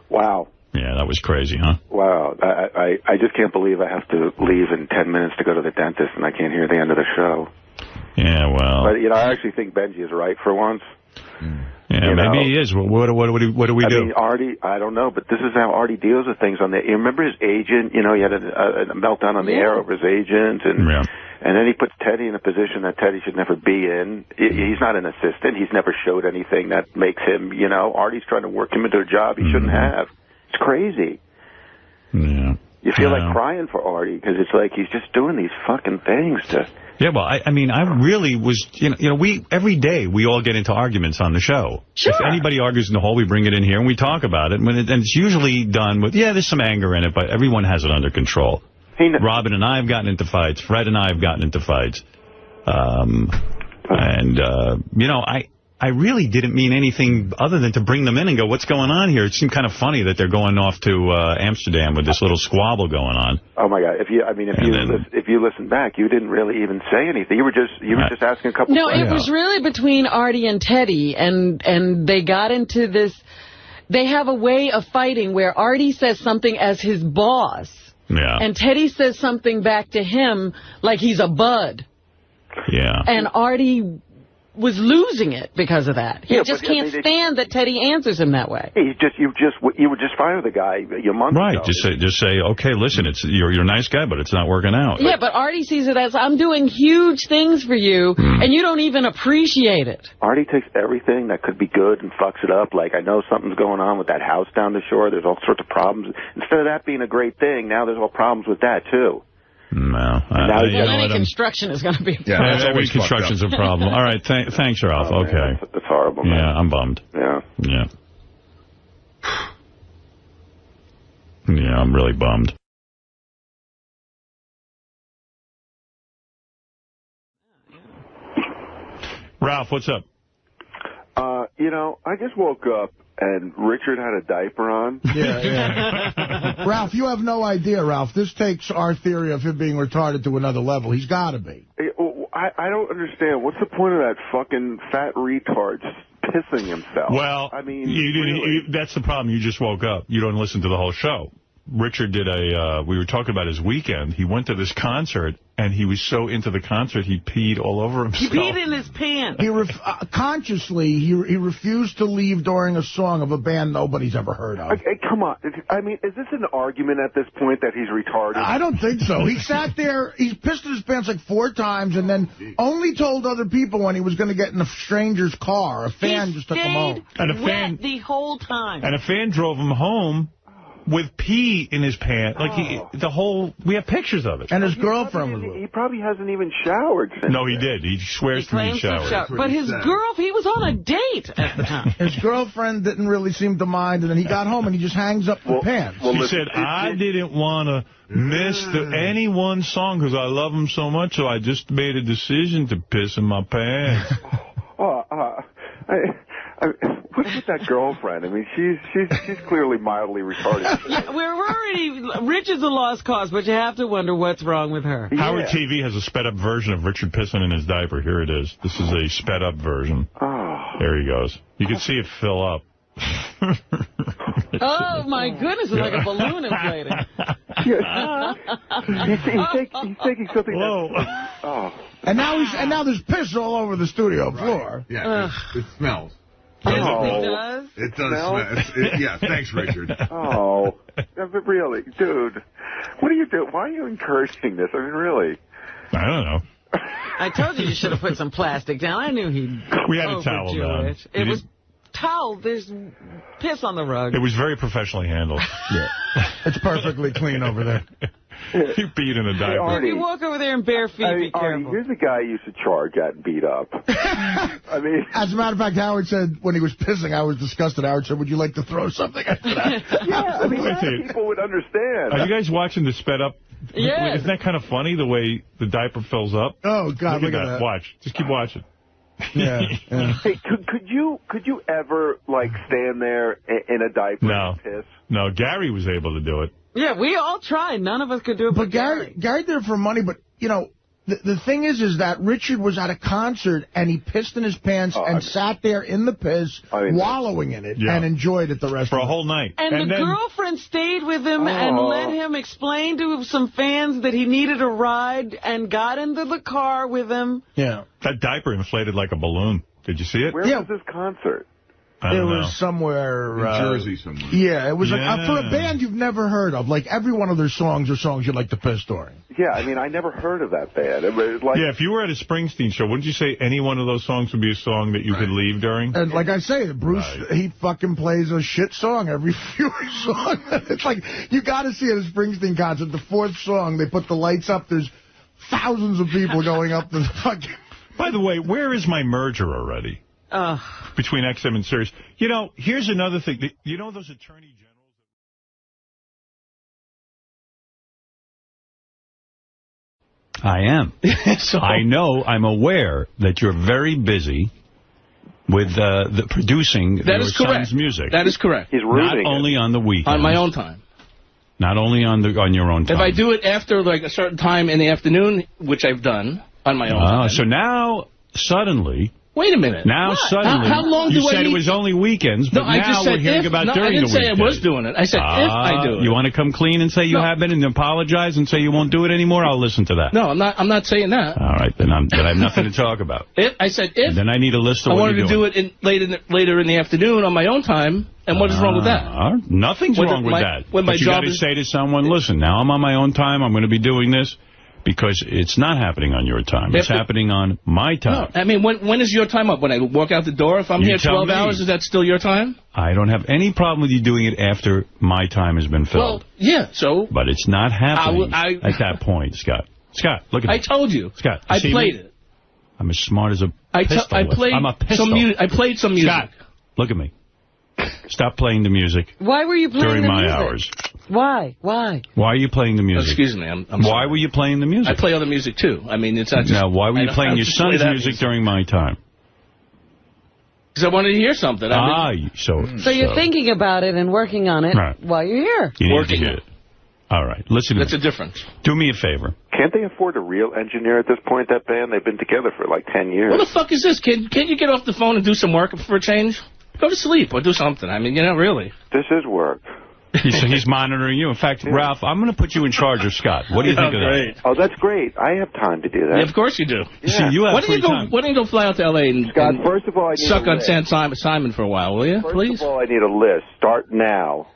D: Wow.
A: Yeah, that was crazy, huh?
D: Wow. I just can't believe I have to leave in 10 minutes to go to the dentist, and I can't hear the end of the show.
A: Yeah, well...
D: But, you know, I actually think Benji is right for once.
A: Yeah, maybe he is. Well, what do we do?
D: I mean, Artie, I don't know, but this is how Artie deals with things on the... You remember his agent? You know, he had a meltdown on the air over his agent, and then he puts Teddy in a position that Teddy should never be in. He's not an assistant. He's never showed anything that makes him, you know... Artie's trying to work him into a job he shouldn't have. It's crazy.
A: Yeah.
D: You feel like crying for Artie, because it's like he's just doing these fucking things to...
A: Yeah, well, I mean, I really was, you know, every day we all get into arguments on the show.
B: Sure.
A: If anybody argues in the hall, we bring it in here and we talk about it. And it's usually done with, there's some anger in it, but everyone has it under control. Robin and I have gotten into fights. Fred and I have gotten into fights. You know, I really didn't mean anything other than to bring them in and go, what's going on here? It seemed kind of funny that they're going off to Amsterdam with this little squabble going on.
D: Oh my God! If you listen back, you didn't really even say anything. You were just asking a couple.
B: No,
D: questions.
B: it was really between Artie and Teddy, and they got into this. They have a way of fighting where Artie says something as his boss, and Teddy says something back to him like he's a bud. Yeah, and Artie was losing it because of that. He just can't stand that Teddy answers him that way.
D: You would just fire the guy a month ago.
A: Just say, okay, listen, you're a nice guy, but it's not working out.
B: Yeah, but Artie sees it as, I'm doing huge things for you, and you don't even appreciate it.
D: Artie takes everything that could be good and fucks it up. Like, I know something's going on with that house down the shore. There's all sorts of problems. Instead of that being a great thing, now there's all problems with that, too.
A: No.
B: Any construction is going to be a problem.
A: Yeah, every construction's a problem. All right, thanks, Ralph. Okay.
D: Man, that's horrible, man.
A: Yeah, I'm bummed.
D: Yeah.
A: Yeah, I'm really bummed. Ralph, what's up?
D: You know, I just woke up and Richard had a diaper on.
C: Yeah. Ralph, you have no idea, Ralph. This takes our theory of him being retarded to another level. He's got to be.
D: I don't understand. What's the point of that fucking fat retard pissing himself?
A: Well,
D: I mean,
A: that's the problem. You just woke up. You don't listen to the whole show. Richard did we were talking about his weekend. He went to this concert, and he was so into the concert, he peed all over himself.
B: He peed in his pants.
C: Consciously, he refused to leave during a song of a band nobody's ever heard of.
D: Okay, come on. I mean, is this an argument at this point that he's retarded?
C: I don't think so. He sat there, he pissed in his pants like 4 times, and then only told other people when he was going to get in a stranger's car. A fan just took him home.
B: And a fan the whole time.
A: And a fan drove him home with pee in his pants. Like, we have pictures of it.
C: And his girlfriend was with him.
D: He probably hasn't even showered since.
A: No, he did. He swears to me he showered.
B: But his he was on a date at the time.
C: His girlfriend didn't really seem to mind, and then he got home and he just hangs up the pants.
A: She said, I didn't want to miss any one song because I love him so much, so I just made a decision to piss in my pants.
D: What's with that girlfriend? I mean, she's clearly mildly retarded.
B: Richard's a lost cause, but you have to wonder what's wrong with her.
A: Yeah. Howard TV has a sped-up version of Richard pissing in his diaper. Here it is. This is a sped-up version.
D: Oh.
A: There he goes. You can see it fill up.
B: Oh, my goodness, it's like a balloon inflating.
D: He's taking something.
C: Whoa. And now there's piss all over the studio floor.
H: Yeah, it smells.
B: It does?
H: It does smell. Yeah, thanks, Richard.
D: Oh, but really, dude, what are you doing? Why are you encouraging this? I mean, really?
A: I don't know.
B: I told you should have put some plastic down. I knew he'd
A: We had a towel down.
B: It was towel. There's piss on the rug.
A: It was very professionally handled.
C: Yeah. It's perfectly clean over there.
A: You beat in a diaper.
B: If you walk over there in bare feet, be careful.
D: Here's a guy you used to charge at and beat up. I mean,
C: as a matter of fact, Howard said when he was pissing, I was disgusted. Howard said, "Would you like to throw something after that?"
D: Yeah, I mean, people would understand.
A: Are you guys watching the sped up?
B: Yeah.
A: Isn't that kind of funny the way the diaper fills up?
C: Oh God,
A: look at that. Watch. Just keep watching.
C: Yeah.
D: Hey, could you ever like stand there in a diaper and piss?
A: No, Gary was able to do it.
B: Yeah, we all tried. None of us could do it.
C: But Gary did it for money. But you know, the thing is that Richard was at a concert and he pissed in his pants and sat there in the piss, wallowing in it, and enjoyed it the rest
A: for
C: of
A: a whole night.
B: And the girlfriend stayed with him and let him explain to some fans that he needed a ride and got into the car with him.
C: Yeah.
A: That diaper inflated like a balloon. Did you see it?
D: Where was this concert?
C: It was somewhere...
H: in Jersey somewhere.
C: Yeah, it was like, for a band you've never heard of. Like, every one of their songs are songs you'd like to piss during.
D: Yeah, I mean, I never heard of that band. It was like...
A: Yeah, if you were at a Springsteen show, wouldn't you say any one of those songs would be a song that you could leave during?
C: And like I say, Bruce, he fucking plays a shit song every few songs. It's like, you got to see at a Springsteen concert, the 4th song, they put the lights up, there's thousands of people going up the fucking...
A: By the way, where is my merger already? Between XM and Sirius. You know, here's another thing. You know those attorney generals?
I: I am. I know, I'm aware that you're very busy with the producing your son's music.
G: That is correct.
D: He's
I: not only on the weekends.
G: On my own time.
I: Not only on your own time.
G: If I do it after like a certain time in the afternoon, which I've done on my own time.
I: So now, suddenly...
G: Wait a minute.
I: Now, suddenly,
G: how long
I: you said it was only weekends, but now we're hearing about during the weekdays.
G: I didn't say I was doing it. I said if I do it.
I: You want to come clean and say you have been and apologize and say you won't do it anymore? I'll listen to that.
G: No, I'm not saying that.
I: All right, then I have nothing to talk about.
G: I said if.
I: And then I need a list of what you're doing.
G: I wanted to do it later in the afternoon on my own time, and what is wrong with that?
I: Nothing's wrong with that. But you got to say to someone, listen, now I'm on my own time, I'm going to be doing this. Because it's not happening on your time. It's happening on my time.
G: No, I mean, when is your time up? When I walk out the door? If I'm here 12 hours, is that still your time?
I: I don't have any problem with you doing it after my time has been filled.
G: Well, yeah, so...
I: But it's not happening at that point, Scott. Scott, look at me.
G: I told you.
I: Scott,
G: I played it.
I: I'm as smart as a pistol.
G: I'm a pistol. I played some music.
I: Scott, look at me. Stop playing the music.
B: Why were you playing
I: during my hours?
B: Why?
I: Why are you playing the music?
G: Excuse me. I'm
I: why
G: sorry.
I: were you playing the music?
G: I play other music, too. I mean, it's not just...
I: Now, why were you playing your son's music during my time?
J: Because I wanted to hear something.
B: So you're thinking about it and working on it while you're here.
J: Working it.
I: All right, listen.
J: That's a difference.
I: Do me a favor.
D: Can't they afford a real engineer at this point, that band? They've been together for like 10 years.
J: What the fuck is this, kid? Can't you get off the phone and do some work for a change? Go to sleep or do something. I mean, really.
D: This is work.
I: He's monitoring you. In fact, Ralph, I'm going to put you in charge of Scott. What do you think of that?
D: Oh, that's great. I have time to do that.
J: Yeah, of course you do.
D: Yeah.
I: See, you have
J: Why don't you go fly out to L.A. and,
D: Scott, first of all, I need
J: suck on Simon for a while, will you, please?
D: First of all, I need a list. Start now.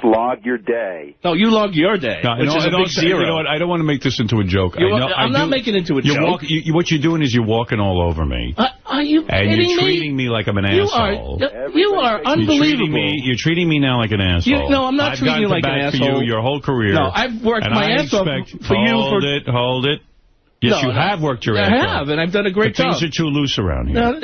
D: Log your day.
J: No, you log your day, which is a big zero.
I: You know what? I don't want to make this into a joke.
J: I'm not making it into a joke.
I: What you're doing is you're walking all over me.
J: Are you kidding me?
I: And you're treating me like I'm an asshole.
J: You are unbelievable.
I: You're treating me now like an asshole.
J: No, I'm not treating you like an asshole.
I: I've gone to bat for you your whole career.
J: No, I've worked my ass off for you.
I: Hold it. Yes, you have worked your ass off.
J: I have, and I've done a great job.
I: Things are too loose around here.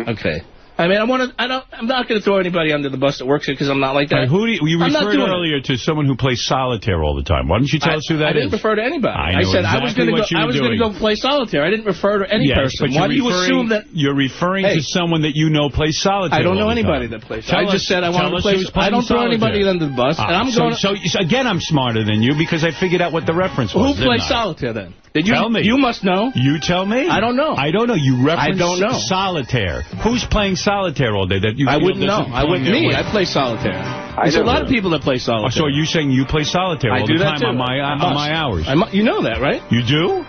J: Okay. I mean, I'm not going to throw anybody under the bus that works here because I'm not like that.
I: You referred earlier to someone who plays solitaire all the time. Why don't you tell us who that is?
J: I didn't refer to anybody. I said I was going to go play solitaire. I didn't refer to any person. Why do you assume that
I: you're referring to someone that you know plays solitaire?
J: I don't know anybody that plays solitaire. I just said I want to play. I don't throw anybody under the bus. And I'm going.
I: So again, I'm smarter than you because I figured out what the reference was.
J: Who plays solitaire then?
I: Tell me.
J: You must know.
I: You tell me.
J: I don't know.
I: I don't know. You referenced solitaire. Who's playing solitaire all day?
J: I wouldn't know. I wouldn't. I play solitaire. There's a lot of people that play solitaire.
I: So are you saying you play solitaire all the time on my hours?
J: You know that, right?
I: You do?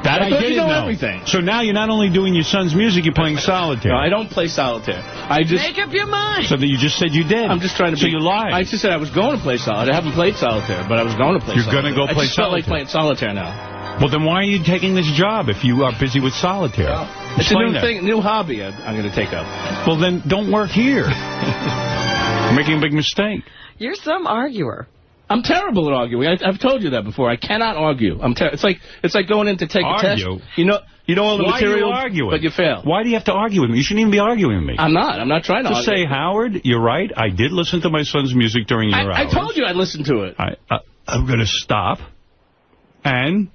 I: That I didn't know.
J: Everything.
I: So now you're not only doing your son's music, you're playing solitaire.
J: No, I don't play solitaire. I just
B: make up your mind.
I: So that you just said you did.
J: I'm just trying to.
I: So you lied.
J: I just said I was going to play solitaire. I haven't played solitaire, but I was going to play.
I: You're going to go play solitaire. I just felt
J: like playing solitaire now.
I: Well, then why are you taking this job if you are busy with solitaire?
J: It's a new thing, new hobby I'm going to take up.
I: Well, then don't work here. You're making a big mistake.
B: You're some arguer.
J: I'm terrible at arguing. I've told you that before. I cannot argue. It's like going in to take a test. You know all the material, but you fail.
I: Why do you have to argue with me? You shouldn't even be arguing with me.
J: I'm not. I'm not trying to
I: argue. Just say, Howard, you're right. I did listen to my son's music during your hours.
J: I told you I'd listen to it.
I: I'm going to stop, and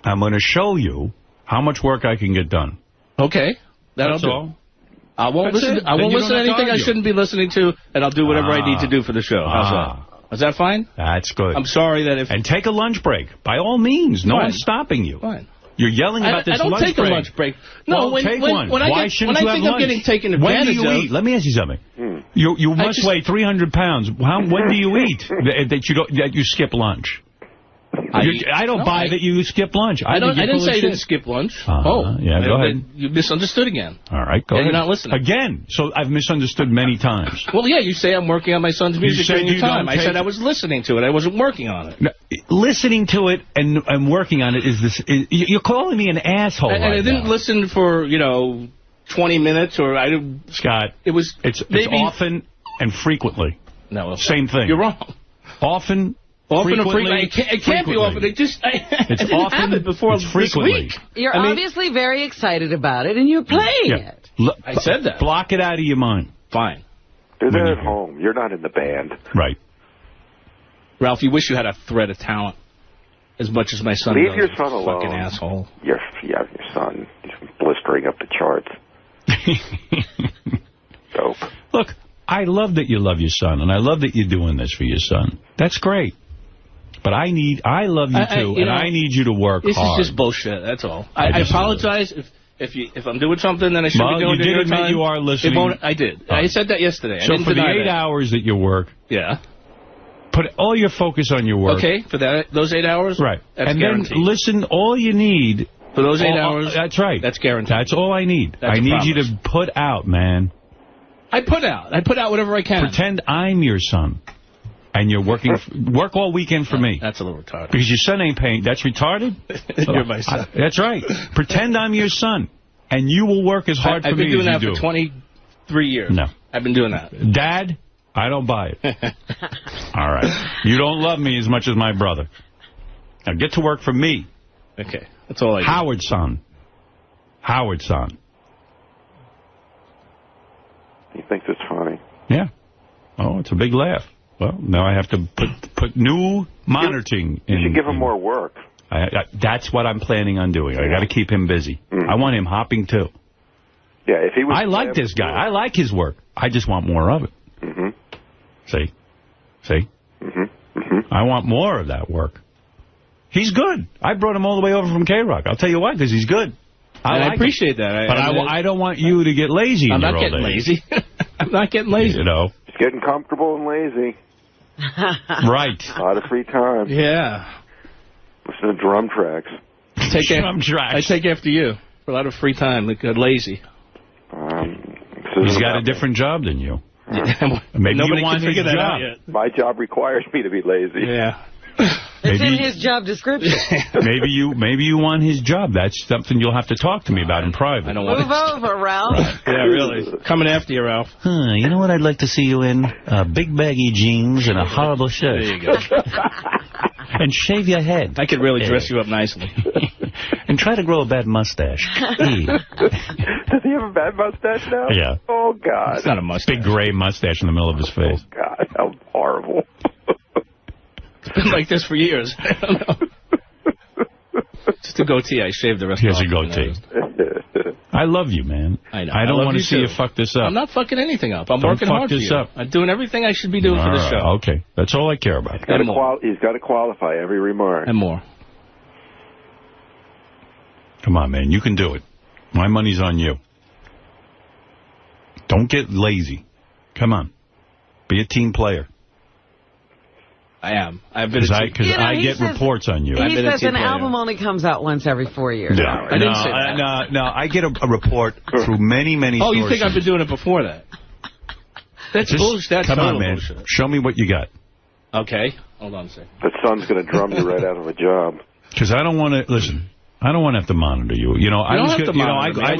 I: I'm going to show you how much work I can get done.
J: Okay. That's all. I won't listen to anything I shouldn't be listening to, and I'll do whatever I need to do for the show. How's that? Is that fine?
I: That's good.
J: I'm sorry that if...
I: And take a lunch break. By all means. No one's stopping you.
J: Fine.
I: You're yelling about this lunch break.
J: I don't take a lunch break. No,
I: well, take one. Why shouldn't you have lunch?
J: When I think I'm getting taken advantage of...
I: When do you eat? Let me ask you something. You must weigh 300 pounds. When do you eat that you skip lunch? I don't buy that you skip lunch.
J: I didn't say you didn't skip lunch.
I: Yeah, go ahead.
J: You misunderstood again.
I: All right, go ahead.
J: You're not listening.
I: Again. So I've misunderstood many times.
J: Well, yeah, you say I'm working on my son's music during your time. I said I was listening to it. I wasn't working on it.
I: No, listening to it and working on it is this. You're calling me an asshole
J: and I didn't listen for, 20 minutes or I didn't.
I: Scott, it's often and frequently.
J: No.
I: Same thing.
J: You're wrong.
I: Often
J: or frequently. It can't be often. It didn't happen before this week.
B: You're obviously very excited about it, and you're playing it.
J: I said that.
I: Block it out of your mind.
J: Fine.
D: They're there at home. You're not in the band.
I: Right.
J: Ralph, you wish you had a thread of talent as much as my son
D: Leave
J: does.
D: Your son alone.
J: Fucking asshole.
D: Your son. He's blistering up the charts. Dope.
I: Look, I love that you love your son, and I love that you're doing this for your son. That's great. But I love you too, and I need you to work hard.
J: This is just bullshit, that's all. I apologize if I'm doing something that I shouldn't be doing.
I: You did admit you are listening.
J: I did. I said that yesterday.
I: So for the 8 hours that you work, put all your focus on your work.
J: Okay, for those 8 hours?
I: Right.
J: That's
I: and
J: guaranteed.
I: Then listen, all you need...
J: For those 8 hours?
I: That's right.
J: That's guaranteed.
I: That's all I need. I need you to put out, man.
J: I put out whatever I can.
I: Pretend I'm your son. And you're work all weekend for me.
J: That's a little retarded.
I: Because your son ain't paying. That's retarded?
J: You're my son.
I: That's right. Pretend I'm your son. And you will work as hard for me as you do.
J: I've been doing that for 23 years.
I: No.
J: I've been doing that.
I: Dad, I don't buy it. All right. You don't love me as much as my brother. Now get to work for me.
J: Okay. That's all I do.
I: Howard's son. Howard's son.
D: He thinks it's funny.
I: Yeah. Oh, it's a big laugh. Well, now I have to put new monitoring in.
D: You should give him more work.
I: That's what I'm planning on doing. I got to keep him busy. I want him hopping, too.
D: Yeah, if he was...
I: I like this guy. I like his work. I just want more of it.
D: Mm-hmm.
I: See?
D: Mm-hmm. Mm-hmm.
I: I want more of that work. He's good. I brought him all the way over from K-Rock. I'll tell you why, because he's good.
J: I appreciate that.
I: But I don't want you to get lazy in your old age.
J: I'm not getting lazy. I'm not getting lazy.
I: You know.
D: He's getting comfortable and lazy.
I: Right.
D: A lot of free time.
J: Yeah.
D: Listen to drum tracks.
J: I take after you. For a lot of free time, like lazy.
I: He's got a different job than you. Maybe you want his job.
D: My job requires me to be lazy.
J: Yeah.
B: It's in his job description.
I: Maybe you want his job. That's something you'll have to talk to me about in private.
J: I don't want
B: Move over, Ralph.
J: Yeah, really. Coming after you, Ralph.
I: You know what I'd like to see you in? Big baggy jeans and a horrible shirt.
J: There you go.
I: And shave your head.
J: I could really dress you up nicely.
I: And try to grow a bad mustache.
D: Does he have a bad mustache now?
I: Yeah.
D: Oh, God.
J: It's not a mustache.
I: Big gray mustache in the middle of his face.
D: Oh, God. How horrible.
J: It's been like this for years. I don't know. Just a goatee. I shaved the rest
I: of
J: it.
I: He has a goatee. I love you, man.
J: I know.
I: I don't want to see you fuck this up.
J: I'm not fucking anything up. I'm working hard for you. Up. I'm doing everything I should be doing for this show.
I: Okay. That's all I care about.
D: He's got to qualify every remark.
J: And more.
I: Come on, man. You can do it. My money's on you. Don't get lazy. Come on. Be a team player.
J: I am. I've been
I: because I get reports on you.
B: He says an album only comes out once every 4 years.
I: No,
J: I didn't say that.
I: No, I get a report through many sources.
J: Oh, you think I've been doing it before that? That's bullshit. That's
I: come on, man.
J: Bullshit.
I: Show me what you got.
J: Okay. Hold on a second.
D: The son's going to drum you right out of a job.
I: Because I don't want to... Listen... I don't want to have to monitor you. You know, I was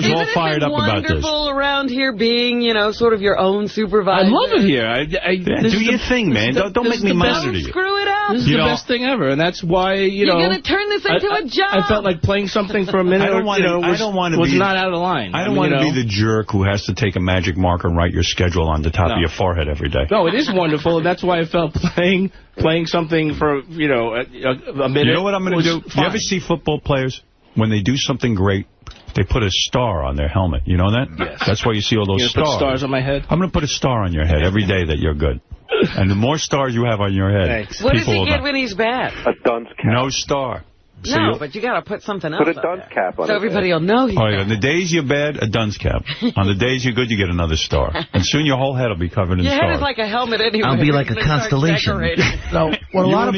I: all fired up about this.
B: Isn't it wonderful around here being, sort of your own supervisor?
J: I love it here.
I: Do your thing, man. Don't make me monitor you.
B: Screw it up.
J: This is the best thing ever, and that's why,
B: You're going to turn this into a job.
J: I felt like playing something for a minute was not out of the line.
I: I don't want to be the jerk who has to take a magic marker and write your schedule on the top of your forehead every day.
J: No, it is wonderful, and that's why I felt playing something for, a minute.
I: You know what I'm going to do? You ever see football players? When they do something great, they put a star on their helmet. You know that?
J: Yes.
I: That's why you see all those stars.
J: Put stars on my head?
I: I'm going to put a star on your head every day that you're good. And the more stars you have on your head,
J: thanks.
B: What does he get when he's bad?
D: A dunce cap.
I: No star.
B: No, but you got to put something else.
D: Put a dunce cap on.
B: So everybody will know he's bad.
I: On the days you're bad, a dunce cap. On the days you're good, you get another star. And soon your whole head will be covered in stars.
B: Your head is like a helmet anyway.
C: I'll be like a constellation.
B: So
C: what a lot of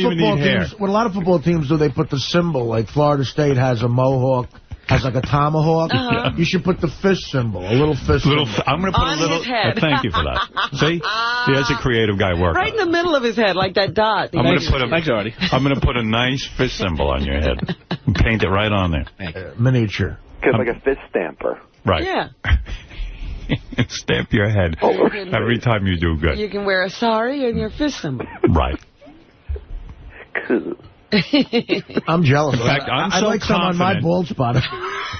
C: football teams do, they put the symbol. Like Florida State has a mohawk. Has like a tomahawk. You should put the fist symbol, a little fist symbol.
I: I'm going to put
B: on
I: a little...
B: his head.
I: Thank you for that. See? There's a creative guy working.
B: Right in the middle of his head, like that dot.
I: I'm going to put a nice fist symbol on your head. And paint it right on there.
C: Miniature.
D: Like a fist stamper.
I: Right.
B: Yeah.
I: Stamp your head every time you do good.
B: You can wear a sari and your fist symbol.
I: Right.
D: Cool.
C: I'm jealous.
I: In fact,
C: I'd like some on my bald spot.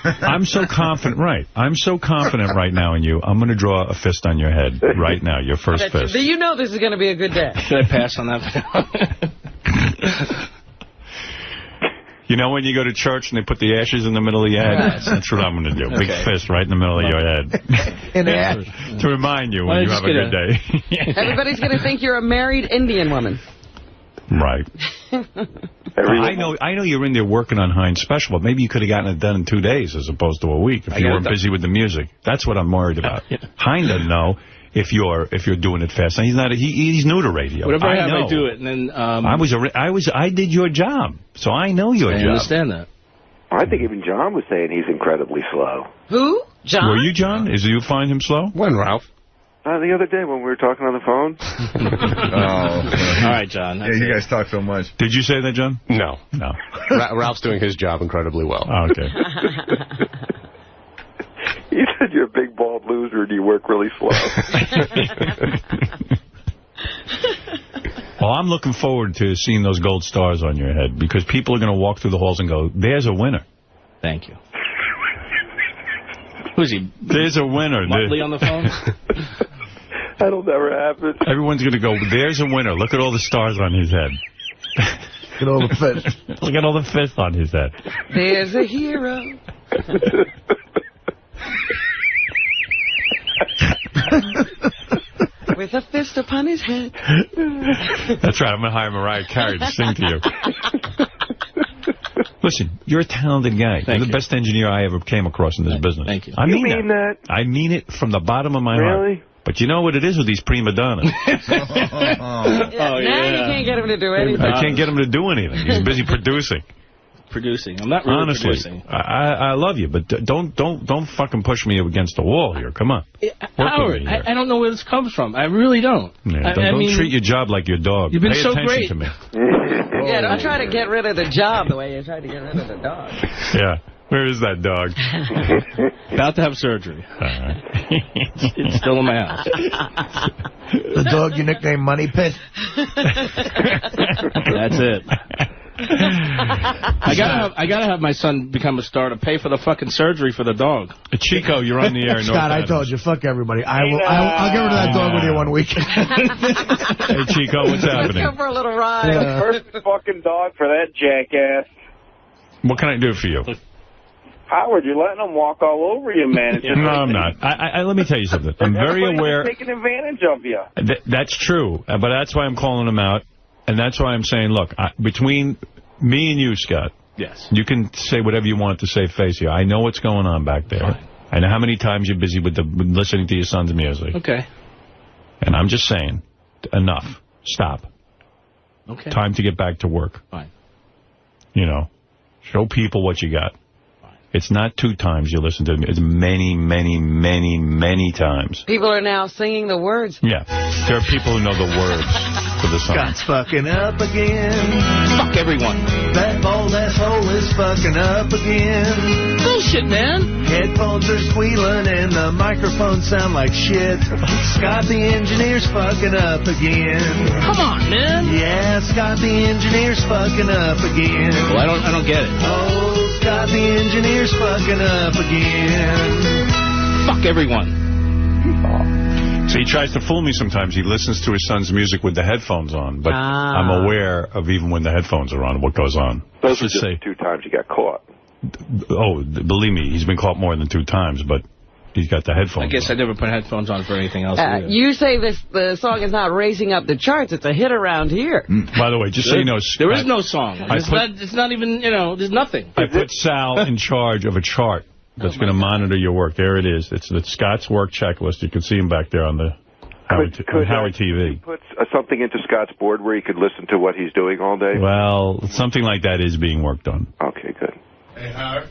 I: I'm so confident, right. I'm so confident right now in you. I'm going to draw a fist on your head right now, your first fist.
B: You know this is going to be a good day.
J: Should I pass on that?
I: You know when you go to church and they put the ashes in the middle of your head? That's what I'm going to do. Big fist right in the middle of your head. To remind you when you have a good day.
B: Everybody's going to think you're a married Indian woman.
I: Right. I know you're in there working on Heinz Special, but maybe you could have gotten it done in 2 days as opposed to a week if you weren't busy with the music. That's what I'm worried about. Heinz doesn't know if you're doing it fast. He's not. He's new to radio.
J: Whatever I have, I do it. And then
I: I did your job, so I know your job.
J: I understand that.
D: I think even John was saying he's incredibly slow.
B: Who? John?
I: Were you, John? Do you find him slow?
G: When, Ralph?
D: The other day when we were talking on the phone.
J: All right, John.
H: Yeah, you guys talk so much.
I: Did you say that, John?
G: No. Ralph's doing his job incredibly well.
I: Oh, okay.
D: You said you're a big, bald loser and you work really slow.
I: Well, I'm looking forward to seeing those gold stars on your head because people are going to walk through the halls and go, there's a winner.
J: Thank you. Who's he?
I: There's a winner.
J: Muttley on the phone?
D: That'll never happen.
I: Everyone's going to go, there's a winner. Look at all the stars on his head.
C: Look at all the fists.
I: Look at all the fists on his head.
B: There's a hero. With a fist upon his head.
A: That's right. I'm going to hire Mariah Carey to sing to you. Listen, you're a talented guy. You're the best engineer I ever came across in this business.
J: Thank you.
A: I mean that. I mean it from the bottom of my heart. But you know what it is with these prima donnas?
B: Now you can't get him to do anything.
A: I can't get him to do anything. He's busy producing.
J: I'm not really
A: Honestly,
J: producing.
A: I love you, but don't fucking push me against the wall here. Come on.
J: Howard, I don't know where this comes from. I really don't.
A: Yeah, don't treat your job like your dog.
J: You've been
A: Pay
J: so
A: attention
J: great
A: to me.
B: Yeah, don't try to get rid of the job the way you tried to get rid of the dog.
A: Yeah. Where is that dog?
J: About to have surgery. It's still in my house.
C: The dog you nicknamed Money Pit?
J: That's it. I gotta have my son become a star to pay for the fucking surgery for the dog.
A: Chico, you're on the air.
C: Scott, I told you, fuck everybody. I'll get rid of that dog with you one week.
A: Hey, Chico, what's happening?
B: Go for a little ride.
K: First fucking dog for that jackass.
A: What can I do for you?
K: Howard, you're letting them walk all over you, man. It's just
A: no, I'm not. Let me tell you something. I'm very aware.
K: Taking advantage of you.
A: That's true, but that's why I'm calling them out, and that's why I'm saying, look, between me and you, Scott,
J: yes,
A: you can say whatever you want to say, face here. I know what's going on back there.
J: Fine.
A: I know how many times you're busy with listening to your son's music.
J: Okay.
A: And I'm just saying, enough. Stop.
J: Okay.
A: Time to get back to work.
J: Fine.
A: You know, show people what you got. It's not 2 times you listen to them. It's many, many, many, many times.
B: People are now singing the words.
A: Yeah. There are people who know the words to the song.
L: Scott's fucking up again.
J: Fuck everyone.
L: That bald asshole is fucking up again.
J: Bullshit, man.
L: Headphones are squealing and the microphones sound like shit. Scott the engineer's fucking up again.
J: Come on, man.
L: Yeah, Scott the engineer's fucking up again.
J: Well, I don't get it.
L: Oh, Scott the engineer's fucking up again.
J: Fuck everyone.
A: So he tries to fool me sometimes. He listens to his son's music with the headphones on, but I'm aware of even when the headphones are on, what goes on.
D: Those are just 2 times you got caught.
A: Oh, believe me, he's been caught more than 2 times, but he's got the headphones
J: I guess
A: on.
J: I never put headphones on for anything else either.
B: You say the song is not racing up the charts. It's a hit around here.
A: By the way, just so you know...
J: There is no song. It's not even, there's nothing.
A: I put Sal in charge of a chart that's going to monitor your work. There it is. It's the Scott's work checklist. You can see him back there on the Howard TV.
D: Put something into Scott's board where he could listen to what he's doing all day?
A: Well, something like that is being worked on.
D: Okay, good.
M: Hey, Howard?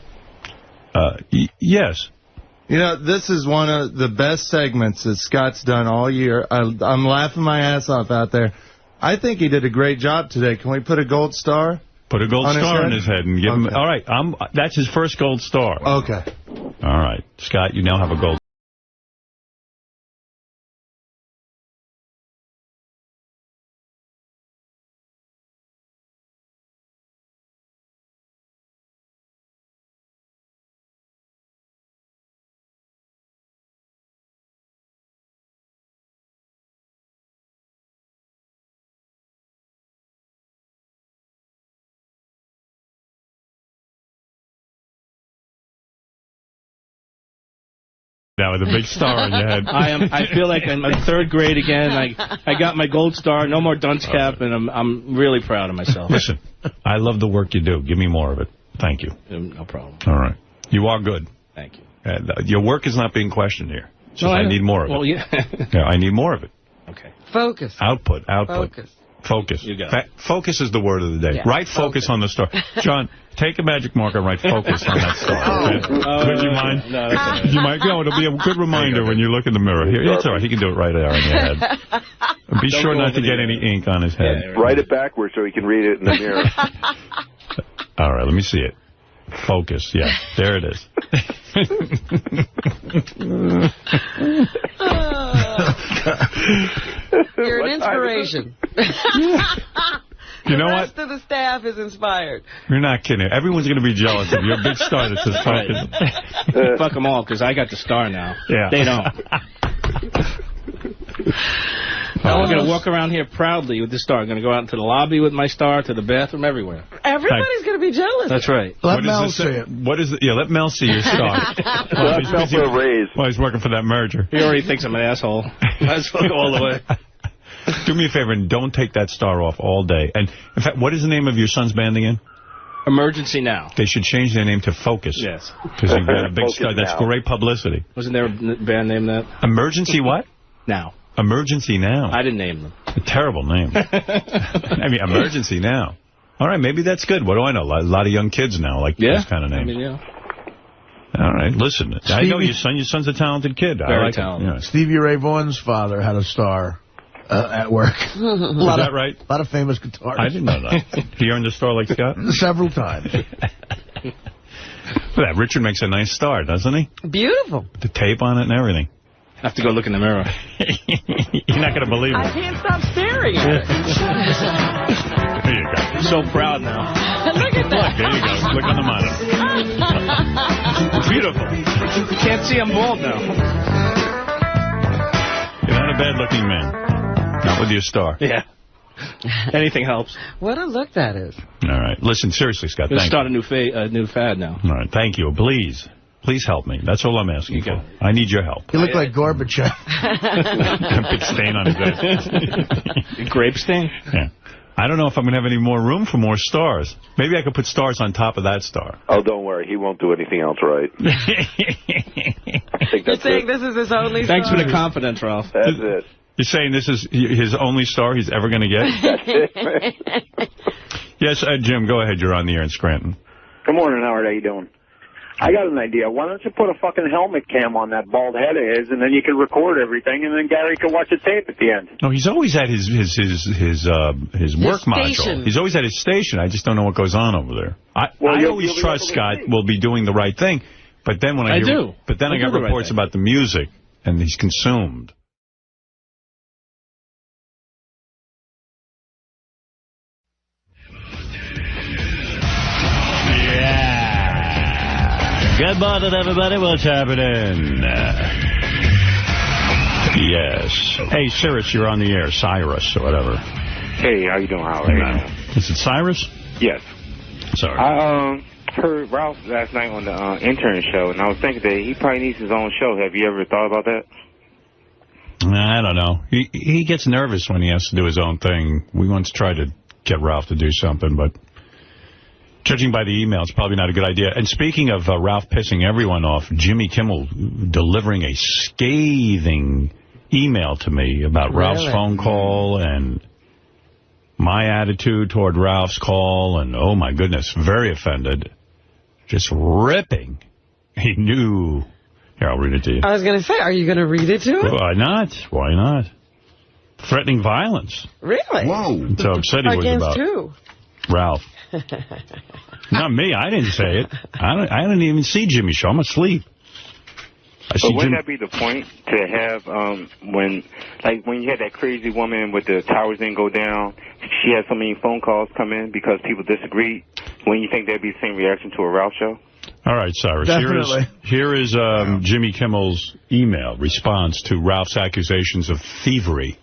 A: Yes.
M: You know, this is one of the best segments that Scott's done all year. I'm laughing my ass off out there. I think he did a great job today. Can we put a gold star?
A: Put a gold star on his head and give him... All right, that's his first gold star.
M: Okay.
A: All right. Scott, you now have a gold now with a big star on your head.
J: I feel like I'm in 3rd grade again. I got my gold star, no more dunce cap, and I'm really proud of myself.
A: Listen, I love the work you do. Give me more of it. Thank you.
J: No problem.
A: All right. You are good.
J: Thank you.
A: Your work is not being questioned here. It's just I need more of it.
J: Well, yeah.
A: Yeah, I need more of it.
J: Okay.
B: Focus.
A: Output. Focus.
J: You got it.
A: Focus is the word of the day. Yeah, write focus on the star. John, take a magic marker and write focus on that star. Okay? Would you mind?
J: No, that's all right.
A: You might go. It'll be a good reminder when you look in the mirror. Here, it's all right. He can do it right there on your head. Be sure not to get any ink on his head.
D: Yeah, write it backwards so he can read it in the mirror.
A: All right, let me see it. Focus. Yeah, there it is.
B: You're an inspiration.
A: You know what?
B: The rest of the staff is inspired.
A: You're not kidding. Everyone's going to be jealous of your big star that says focus.
J: Fuck them all, because I got the star now.
A: Yeah.
J: They don't. I'm going to walk around here proudly with the star. I'm going to go out into the lobby with my star, to the bathroom, everywhere.
B: Everybody's going to be jealous.
J: That's right.
C: Let Mel see it.
A: What is it? Yeah, let Mel see your star.
D: Let Mel for a raise.
A: While he's working for that merger.
J: He already thinks I'm an asshole. Might as well go all the way.
A: Do me a favor and don't take that star off all day. And, in fact, what is the name of your son's band again?
J: Emergency Now.
A: They should change their name to Focus.
J: Yes.
A: Because you've got a big star. That's great publicity.
J: Wasn't there a band named that?
A: Emergency what?
J: Now.
A: Emergency Now.
J: I didn't name them.
A: A terrible name. I mean, Emergency Now. All right, maybe that's good. What do I know? A lot of young kids now like this kind of name.
J: I mean, yeah.
A: All right, listen. I know your son. Your son's a talented kid.
J: Very talented.
A: Yeah.
C: Stevie Ray Vaughan's father had a star at work.
A: Is that right?
C: A lot of famous guitarists.
A: I didn't know that. He earned a star like Scott?
C: Several times.
A: Well, Richard makes a nice star, doesn't he?
B: Beautiful.
A: The tape on it and everything.
J: I have to go look in the mirror.
A: You're not going to believe it.
B: I can't stop staring at it.
A: There you go.
J: I'm so proud now.
B: Look at that.
A: Look, there you go. Look on the monitor. Beautiful.
J: You can't see I'm bald now.
A: You're not a bad-looking man. Not with your star.
J: Yeah. Anything helps.
B: What a look that is.
A: All right. Listen, seriously, Scott,
J: Let's
A: thank
J: start
A: you.
J: a new fad now.
A: All right. Thank you. Please. Please help me. That's all I'm asking for. I need your help.
C: You look like Gorbachev.
A: A big stain on his head.
J: Grape stain?
A: Yeah. I don't know if I'm going to have any more room for more stars. Maybe I could put stars on top of that star.
D: Oh, don't worry. He won't do anything else right. I think
B: You're
D: that's
B: saying
D: it.
B: this is his only star?
J: Thanks for the confidence, Ralph.
D: That's it.
A: You're saying this is his only star he's ever going to get?
D: That's it, man.
A: Yes, Jim, go ahead. You're on the air in Scranton.
K: Good morning, Howard. How you doing? I got an idea. Why don't you put a fucking helmet cam on that bald head of his, and then you can record everything, and then Gary can watch the tape at the end.
A: No, he's always at his work module. He's always at his station. I just don't know what goes on over there. I always trust Scott will be doing the right thing, but then when I hear, but then I get reports about the music, and he's consumed. Good morning, everybody. What's happening? Yes. Hey, Cyrus, you're on the air. Cyrus, or whatever.
N: Hey, how you doing, Howard?
A: Is it Cyrus?
N: Yes.
A: Sorry.
N: I heard Ralph last night on the intern show, and I was thinking that he probably needs his own show. Have you ever thought about that?
A: I don't know. He gets nervous when he has to do his own thing. We once tried to get Ralph to do something, but judging by the email, it's probably not a good idea. And speaking of Ralph pissing everyone off, Jimmy Kimmel delivering a scathing email to me about Ralph's phone call and my attitude toward Ralph's call, and oh my goodness, very offended. Just ripping. He knew. Here, I'll read it to you.
B: I was going to say, are you going to read it to him?
A: Why not? Why not? Threatening violence.
B: Really?
A: Whoa. So upset he was about
B: who?
A: Ralph. Not me. I didn't say it. I didn't even see Jimmy's show. I'm asleep.
N: But wouldn't that be the point to have when you had that crazy woman with the towers didn't go down, she had so many phone calls come in because people disagreed? Wouldn't you think that'd be the same reaction to a Ralph show?
A: All right, Cyrus.
C: Definitely.
A: Here is Jimmy Kimmel's email response to Ralph's accusations of thievery.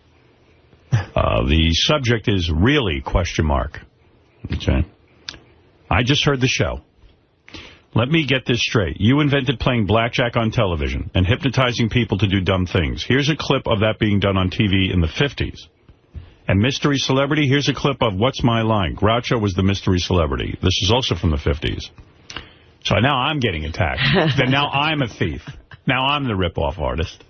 A: The subject is really ? Okay. I just heard the show. Let me get this straight. You invented playing blackjack on television and hypnotizing people to do dumb things. Here's a clip of that being done on TV in the 50s. And mystery celebrity, here's a clip of What's My Line? Groucho was the mystery celebrity. This is also from the 50s. So now I'm getting attacked. Then now I'm a thief. Now I'm the rip-off artist.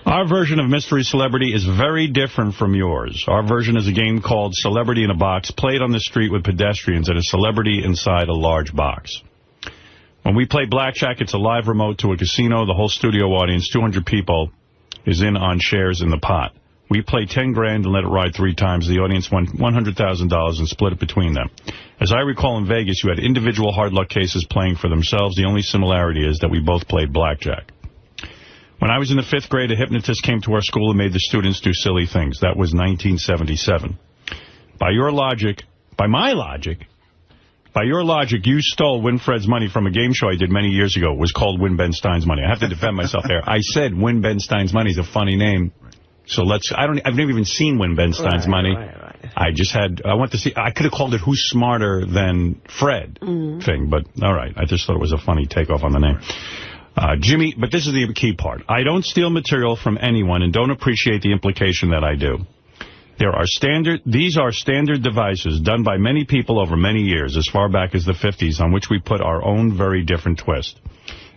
A: Our version of Mystery Celebrity is very different from yours. Our version is a game called Celebrity in a Box, played on the street with pedestrians and a celebrity inside a large box. When we play blackjack, it's a live remote to a casino. The whole studio audience, 200 people, is in on shares in the pot. We play 10 grand and let it ride 3 times. The audience won $100,000 and split it between them. As I recall, in Vegas, you had individual hard luck cases playing for themselves. The only similarity is that we both played blackjack. When I was in the 5th grade, a hypnotist came to our school and made the students do silly things. That was 1977. By my logic, By your logic, you stole Winfred's money from a game show I did many years ago. It was called Win Ben Stein's Money. I have to defend myself there. I said Win Ben Stein's Money is a funny name. So I've never even seen Win Ben Stein's Money. I went to see, I could have called it Who's Smarter Than Fred thing, but all right. I just thought it was a funny takeoff on the name. Jimmy, but this is the key part. I don't steal material from anyone and don't appreciate the implication that I do. These are standard devices done by many people over many years, as far back as the 50s, on which we put our own very different twist.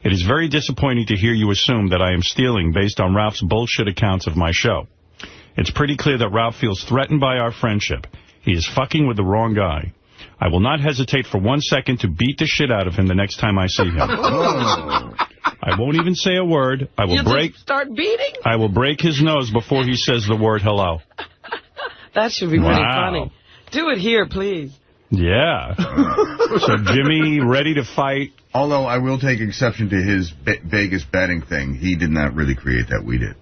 A: It is very disappointing to hear you assume that I am stealing based on Ralph's bullshit accounts of my show. It's pretty clear that Ralph feels threatened by our friendship. He is fucking with the wrong guy. I will not hesitate for 1 second to beat the shit out of him the next time I see him. I won't even say a word. I will break his nose before he says the word hello.
B: That should be pretty funny. Do it here, please.
A: Yeah. So Jimmy ready to fight.
H: Although I will take exception to his Vegas betting thing. He did not really create that. We did.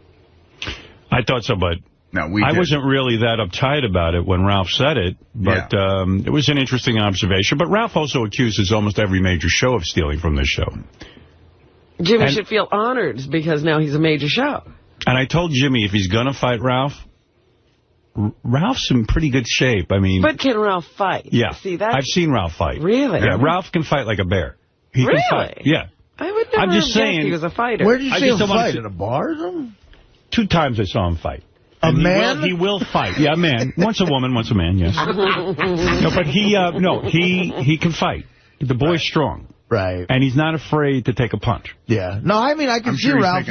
A: I thought so, but
H: I
A: wasn't really that uptight about it when Ralph said it. But it was an interesting observation. But Ralph also accuses almost every major show of stealing from this show.
B: Jimmy should feel honored because now he's a major show.
A: And I told Jimmy if he's going to fight Ralph's in pretty good shape. I mean,
B: but can Ralph fight?
A: Yeah.
B: See, that's...
A: I've seen Ralph fight.
B: Really?
A: Yeah, Ralph can fight like a bear. He can fight. Yeah.
B: I would never have guessed he was a fighter.
C: Where did you see him fight? In a bar or something?
A: 2 times I saw him fight.
C: A man?
A: He will fight. Yeah, a man. Once a woman, once a man, yes. No, but he can fight. The boy's strong.
C: Right.
A: And he's not afraid to take a punch.
C: Yeah. No, I mean, I can see Ralph's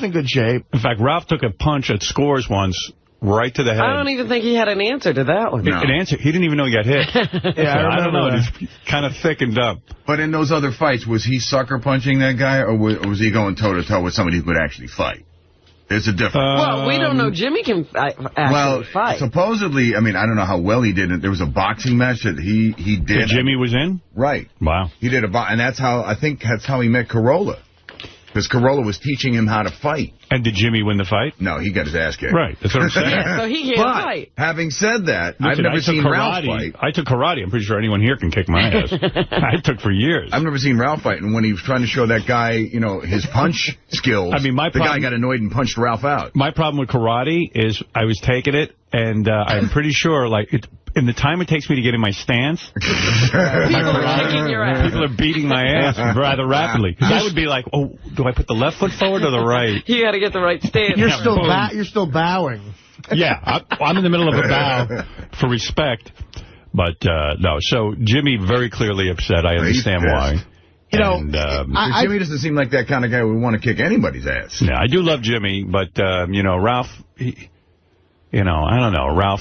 C: in good shape.
A: In fact, Ralph took a punch at Scores once, right to the head.
B: I don't even think he had an answer to that one.
A: An answer? He didn't even know he got hit.
C: I don't know.
A: He's kind of thickened up.
H: But in those other fights, was he sucker punching that guy, or was he going toe-to-toe with somebody who could actually fight? There's a difference.
B: Well, we don't know. Jimmy can actually fight.
H: Supposedly, I mean, I don't know how well he did it. There was a boxing match that he did.
A: That Jimmy was in?
H: Right.
A: Wow.
H: He did and that's how he met Corolla. Because Corolla was teaching him how to fight.
A: And did Jimmy win the fight?
H: No, he got his ass kicked.
A: Right, that's what I'm saying.
B: So he can't fight.
H: Having said that, I've never seen Ralph fight.
A: I took karate. I'm pretty sure anyone here can kick my ass. I took for years.
H: I've never seen Ralph fight, and when he was trying to show that guy, his punch skills, the guy got annoyed and punched Ralph out.
A: My problem with karate is I was taking it, and I'm pretty sure, in the time it takes me to get in my stance,
B: people are kicking your ass.
A: People are beating my ass rather rapidly. Because I would be like, oh, do I put the left foot forward or the right?
B: You got to get the right stance.
C: You're still bowing.
A: Yeah, I'm in the middle of a bow for respect. But, no, so Jimmy very clearly upset. I understand why.
H: Jimmy doesn't seem like that kind of guy who would want to kick anybody's ass.
A: Yeah, I do love Jimmy, but, Ralph, I don't know.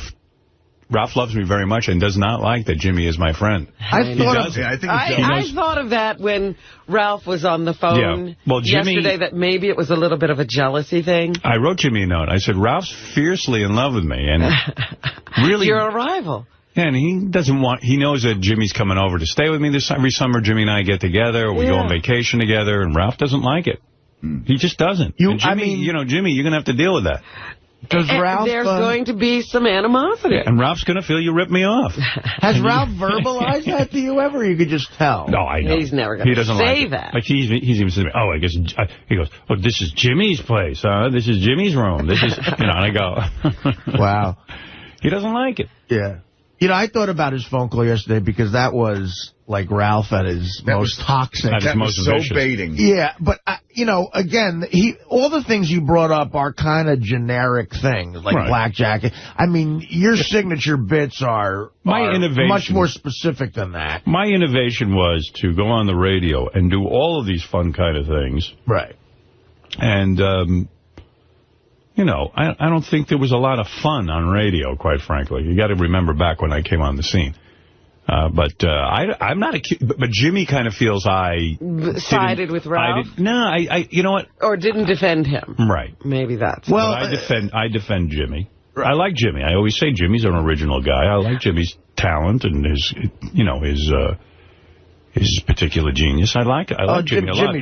A: Ralph loves me very much and does not like that Jimmy is my friend.
B: I thought of that when Ralph was on the phone yesterday, that maybe it was a little bit of a jealousy thing.
A: I wrote Jimmy a note. I said, Ralph's fiercely in love with me. And really,
B: you're a rival.
A: Yeah, and he knows that Jimmy's coming over to stay with me every summer. Jimmy and I get together. We go on vacation together, and Ralph doesn't like it. He just doesn't. Jimmy, you're going to have to deal with that.
B: There's going to be some animosity.
A: And Ralph's going to feel you rip me off.
C: Has Ralph verbalized that to you ever, or you could just tell?
A: No, I know.
B: He's never going to say that.
A: Like he's even saying, I guess, he goes, oh, this is Jimmy's place, huh? This is Jimmy's room. This is, and I go.
C: Wow.
A: He doesn't like it.
C: Yeah. I thought about his phone call yesterday because that was like Ralph at his most toxic.
A: At his most
H: so baiting.
C: Yeah, but, again, all the things you brought up are kind of generic things, like blackjack. I mean, your signature bits are much more specific than that.
A: My innovation was to go on the radio and do all of these fun kind of things.
C: Right.
A: And, I don't think there was a lot of fun on radio, quite frankly. You got to remember back when I came on the scene. But I'm not but Jimmy kind of feels I
B: sided with Ralph.
A: You know what?
B: Or didn't defend him.
A: Right.
B: Maybe that's.
A: Well, I defend Jimmy. Right. I like Jimmy. I always say Jimmy's an original guy. I like Jimmy's talent and his He's a particular genius. I like it. I like Jimmy a lot.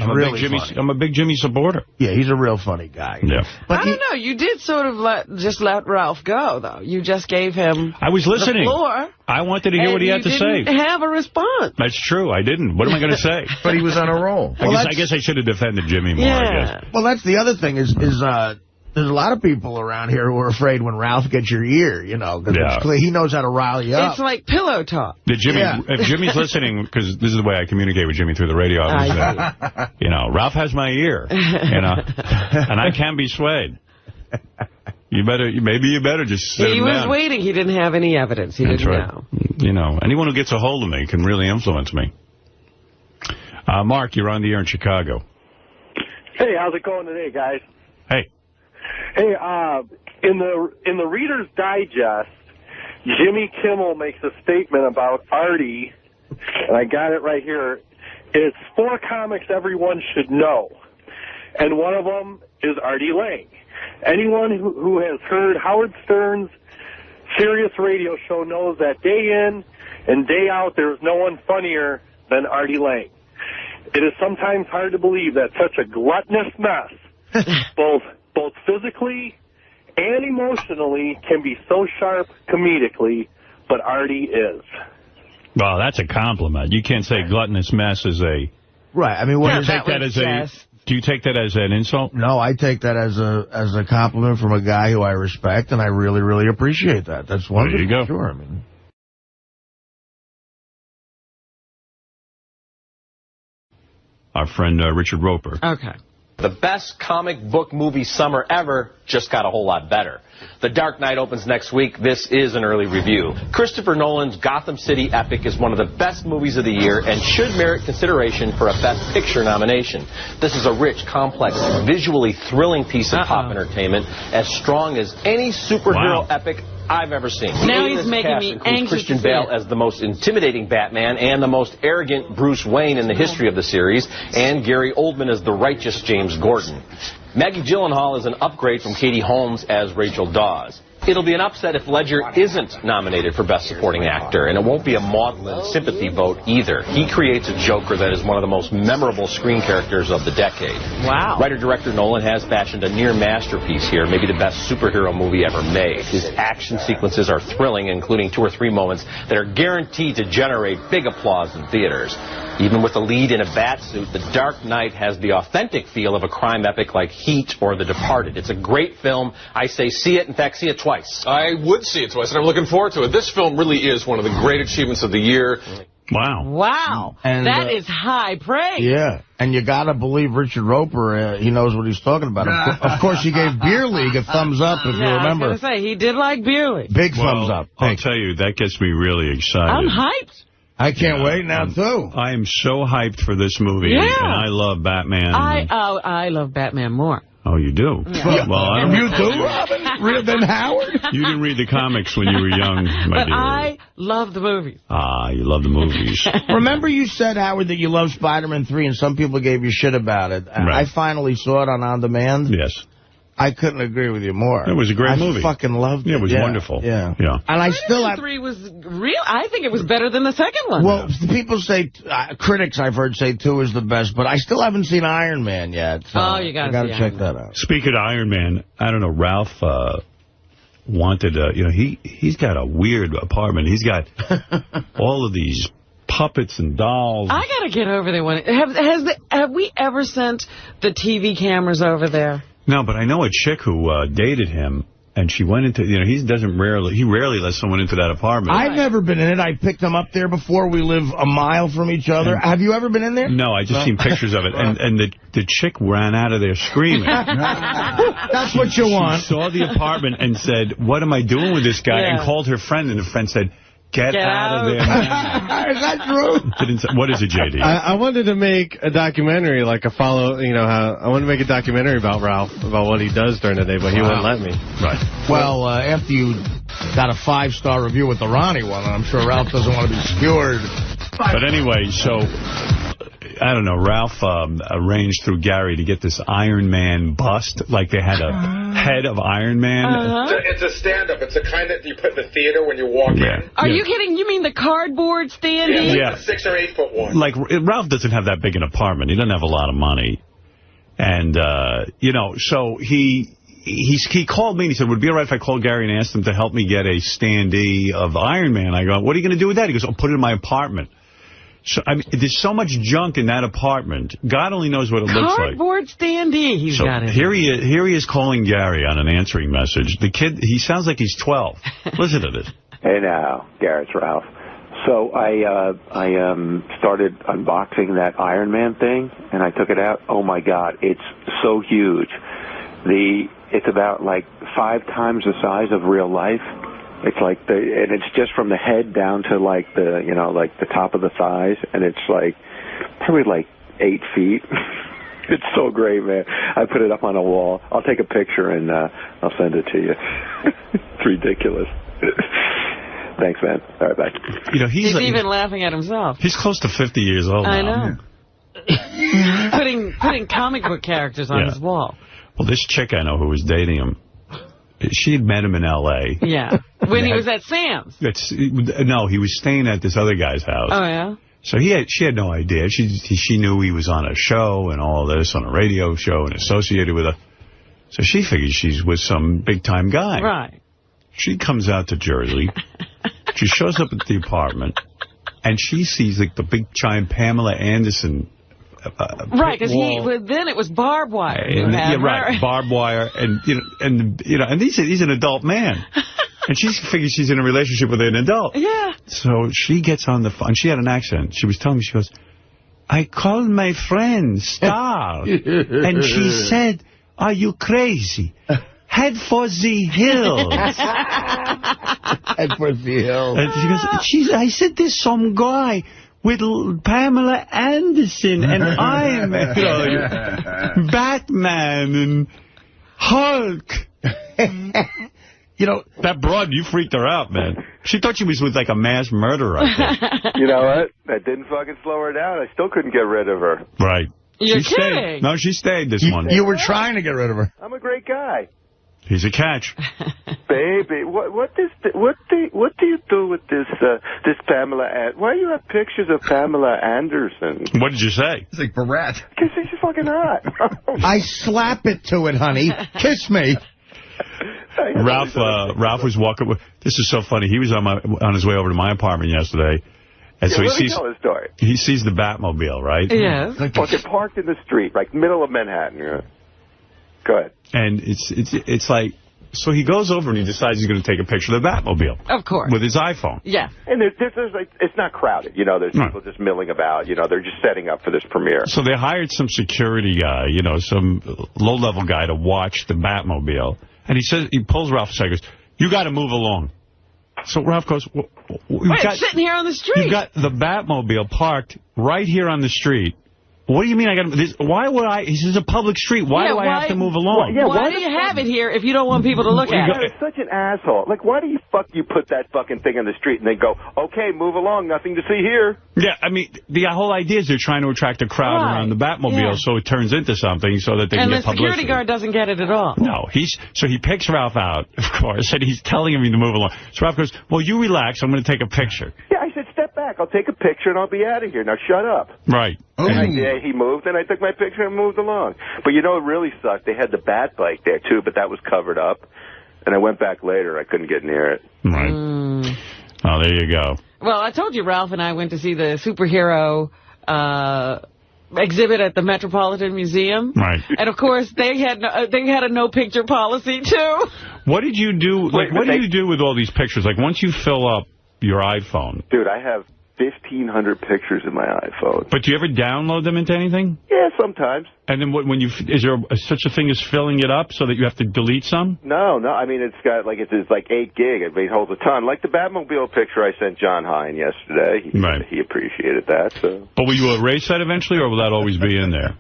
A: I'm a big Jimmy supporter.
C: Yeah, he's a real funny guy.
A: Yeah.
B: But I don't know. You did sort of just let Ralph go, though. You just gave him
A: I was listening.
B: the floor.
A: I wanted to hear what he had to say.
B: You didn't have a response.
A: That's true. I didn't. What am I going to say?
C: But he was on a roll.
A: I guess I should have defended Jimmy more, I guess.
C: Well, that's the other thing is there's a lot of people around here who are afraid when Ralph gets your ear, you know, because he knows how to rile you up.
B: It's like pillow talk.
A: If Jimmy's listening, because this is the way I communicate with Jimmy through the radio, you know, Ralph has my ear, you know, and I can be swayed. Maybe you better just sit him down.
B: He was waiting. He didn't have any evidence. He didn't know.
A: You know, anyone who gets a hold of me can really influence me. Mark, you're on the air in Chicago.
O: Hey, how's it going today, guys?
A: Hey.
O: Hey, in the Reader's Digest, Jimmy Kimmel makes a statement about Artie, and I got it right here. It's 4 comics everyone should know, and one of them is Artie Lang. Anyone who has heard Howard Stern's Sirius radio show knows that day in and day out there is no one funnier than Artie Lang. It is sometimes hard to believe that such a gluttonous mess, both physically and emotionally, can be so sharp comedically, but Artie is.
A: Well, that's a compliment. You can't say gluttonous mess is a...
C: Right. I mean, what is
A: that as a... Do you take that as an insult?
C: No, I take that as a compliment from a guy who I respect, and I really, really appreciate that. That's wonderful.
A: There you go.
C: Sure, I mean...
A: Our friend Richard Roper.
B: Okay.
P: The best comic book movie summer ever just got a whole lot better. The Dark Knight opens next week. This is an early review. Christopher Nolan's Gotham City epic is one of the best movies of the year and should merit consideration for a Best Picture nomination. This is a rich, complex, visually thrilling piece of pop entertainment, as strong as any superhero epic I've ever seen.
B: Now he's making me anxious.
P: Christian Bale as the most intimidating Batman and the most arrogant Bruce Wayne in the history of the series, and Gary Oldman as the righteous James Gordon. Maggie Gyllenhaal is an upgrade from Katie Holmes as Rachel Dawes. It'll be an upset if Ledger isn't nominated for Best Supporting Actor, and it won't be a maudlin sympathy vote either. He creates a Joker that is one of the most memorable screen characters of the decade.
B: Wow.
P: Writer-director Nolan has fashioned a near masterpiece here, maybe the best superhero movie ever made. His action sequences are thrilling, including 2 or 3 moments that are guaranteed to generate big applause in theaters. Even with the lead in a bat suit, The Dark Knight has the authentic feel of a crime epic like Heat or The Departed. It's a great film. I say see it. In fact, see it twice.
Q: I would see it twice, and I'm looking forward to it. This film really is one of the great achievements of the year.
A: Wow.
B: Wow. And that is high praise.
C: Yeah. And you got to believe Richard Roper, he knows what he's talking about. Of course, he gave Beer League a thumbs up, if you remember.
B: I was going to say, he did like Beer League.
C: Big thumbs up.
A: I'll tell you, that gets me really excited.
B: I'm hyped.
C: I can't wait now, too.
A: I am so hyped for this movie.
B: Yeah.
A: And I love Batman.
B: I love Batman more.
A: Oh, you do?
B: Yeah.
A: Well, I don't
C: You too, Robin? Read than Howard?
A: You didn't read the comics when you were young, my dear.
B: I love the movies.
A: Ah, you love the movies.
C: Remember you said, Howard, that you love Spider-Man 3 and some people gave you shit about it.
A: Right.
C: I finally saw it on demand.
A: Yes.
C: I couldn't agree with you more.
A: It was a great movie.
C: I fucking loved it.
A: Yeah, it was wonderful.
C: Yeah.
A: And
C: I still have...
B: 3 was real. I think it was better than the second one.
C: Well, people say, critics I've heard say 2 is the best, but I still haven't seen Iron Man yet. So
B: you got
C: to check that out.
A: Speaking of Iron Man, I don't know, Ralph wanted, he's got a weird apartment. He's got all of these puppets and dolls.
B: I got to get over there. Have we ever sent the TV cameras over there?
A: No, but I know a chick who dated him, and she went into, he rarely lets someone into that apartment.
C: I've never been in it. I picked them up there before. We live a mile from each other. Have you ever been in there?
A: No, I just seen pictures of it, and the chick ran out of there screaming.
C: That's what you want.
A: She saw the apartment and said, what am I doing with this guy? And called her friend, and the friend said, Get out of there now.
C: Is that true?
A: What is it, J.D.?
R: I wanted to make a documentary, like a I wanted to make a documentary about Ralph, about what he does during the day, but he wouldn't let me.
A: Right.
C: Well, after you got a 5-star review with the Ronnie one, I'm sure Ralph doesn't want to be skewered.
A: But anyway, so
I: I don't know, Ralph arranged through Gary to get this Iron Man bust, like they had a head of Iron Man.
Q: It's a stand-up. It's the kind that you put in the theater when you walk in.
B: Are you kidding? You mean the cardboard standee?
Q: Yeah, like the 6 or 8 foot one.
I: Like, Ralph doesn't have that big an apartment. He doesn't have a lot of money. And, you know, so he called me and he said, would it be all right if I called Gary and asked him to help me get a standee of Iron Man? I go, what are you going to do with that? He goes, I'll put it in my apartment. So, I mean, there's so much junk in that apartment. God only knows what it looks like.
B: Cardboard standee he's got in.
I: Here he is calling Gary on an answering message. The kid, he sounds like he's 12. Listen to this.
S: Hey now, Gary, it's Ralph. So I started unboxing that Iron Man thing, and I took it out. Oh, my God, it's so huge. It's about, like, 5 times the size of real life. It's like and it's just from the head down to like the top of the thighs, and it's like probably like 8 feet. It's so great, man. I put it up on a wall. I'll take a picture and I'll send it to you. It's ridiculous. Thanks, man. All right, bye.
B: You know, he's even laughing at himself.
I: He's close to 50 years old now.
B: I know. putting comic book characters on his wall.
I: Well, this chick I know who was dating him, she had met him in L.A.
B: Yeah. When he was at Sam's.
I: No, he was staying at this other guy's house.
B: Oh, yeah?
I: So she had no idea. She knew he was on a show and all this, on a radio show and associated with her. So she figured she's with some big-time guy.
B: Right.
I: She comes out to Jersey. She shows up at the then she sees like the big giant Pamela Anderson
B: right, because then it was barbed wire.
I: Right, barbed wire, and he's an adult man, and she figures she's in a relationship with an adult.
B: Yeah.
I: So she gets on the phone. She had an accent. She was telling me, she goes, I called my friend Star, and she said, "Are you crazy? Head for the hills."
C: Head for the hills.
I: And she goes, I said, there's some guy with Pamela Anderson and Iron Man, Batman and Hulk. You know, that broad, you freaked her out, man. She thought she was with like a mass murderer.
D: You know what? That didn't fucking slow her down. I still couldn't get rid of her.
I: Right.
B: You're
I: kidding. Stayed. No, she stayed this one.
C: You were trying to get rid of her.
D: I'm a great guy.
I: He's a catch.
D: Baby, what do you do with this Pamela? Why do you have pictures of Pamela Anderson?
I: What did you say?
H: It's like Barrett.
D: Because she's fucking hot.
C: I slap it to it, honey. Kiss me.
I: Ralph was walking. This is so funny. He was on his way over to my apartment yesterday. And so
D: let me tell his story.
I: He sees the Batmobile, right?
B: Yeah.
D: Fucking parked in the street, like middle of Manhattan. Go ahead.
I: And it's like, so he goes over and he decides he's going to take a picture of the Batmobile.
B: Of course.
I: With his iPhone.
B: Yeah.
D: And there's like, it's not crowded. You know, there's people just milling about. You know, they're just setting up for this premiere.
I: So they hired some security guy, some low-level guy to watch the Batmobile. And he pulls Ralph aside and goes, you got to move along. So Ralph goes,
B: it's sitting here on the street.
I: You've got the Batmobile parked right here on the street. What do you mean I got to... Why would I... This is a public street. Why do I have to move along?
B: Why do you have it here if you don't want people to look at it?
D: You're such an asshole. Like, why do you put that fucking thing on the street and then go, okay, move along, nothing to see here?
I: Yeah, I mean, the whole idea is they're trying to attract a crowd around the Batmobile so it turns into something so that they can get publicity.
B: And the security guard doesn't get it at all.
I: No, so he picks Ralph out, of course, and he's telling him to move along. So Ralph goes, well, you relax, I'm going to take a picture.
D: Yeah, I said, step back, I'll take a picture and I'll be out of here. Now shut up.
I: Right.
D: And he moved, and I took my picture and moved along. But you know, it really sucked. They had the bat bike there, too, but that was covered up. And I went back later. I couldn't get near it.
I: Right. Oh, there you go.
B: Well, I told you Ralph and I went to see the superhero exhibit at the Metropolitan Museum.
I: Right.
B: And, of course, they had a no-picture policy, too.
I: What did you do? What do you do with all these pictures? Like, once you fill up your iPhone...
D: Dude, I have 1,500 pictures in my iPhone.
I: But do you ever download them into anything?
D: Yeah, sometimes.
T: And then when is there such a thing as filling it up so that you have to delete some?
D: No. I mean, it's got it's like 8 gig. It holds a ton. Like the Batmobile picture I sent John Hine yesterday. He appreciated that. So.
T: But will you erase that eventually, or will that always be in there?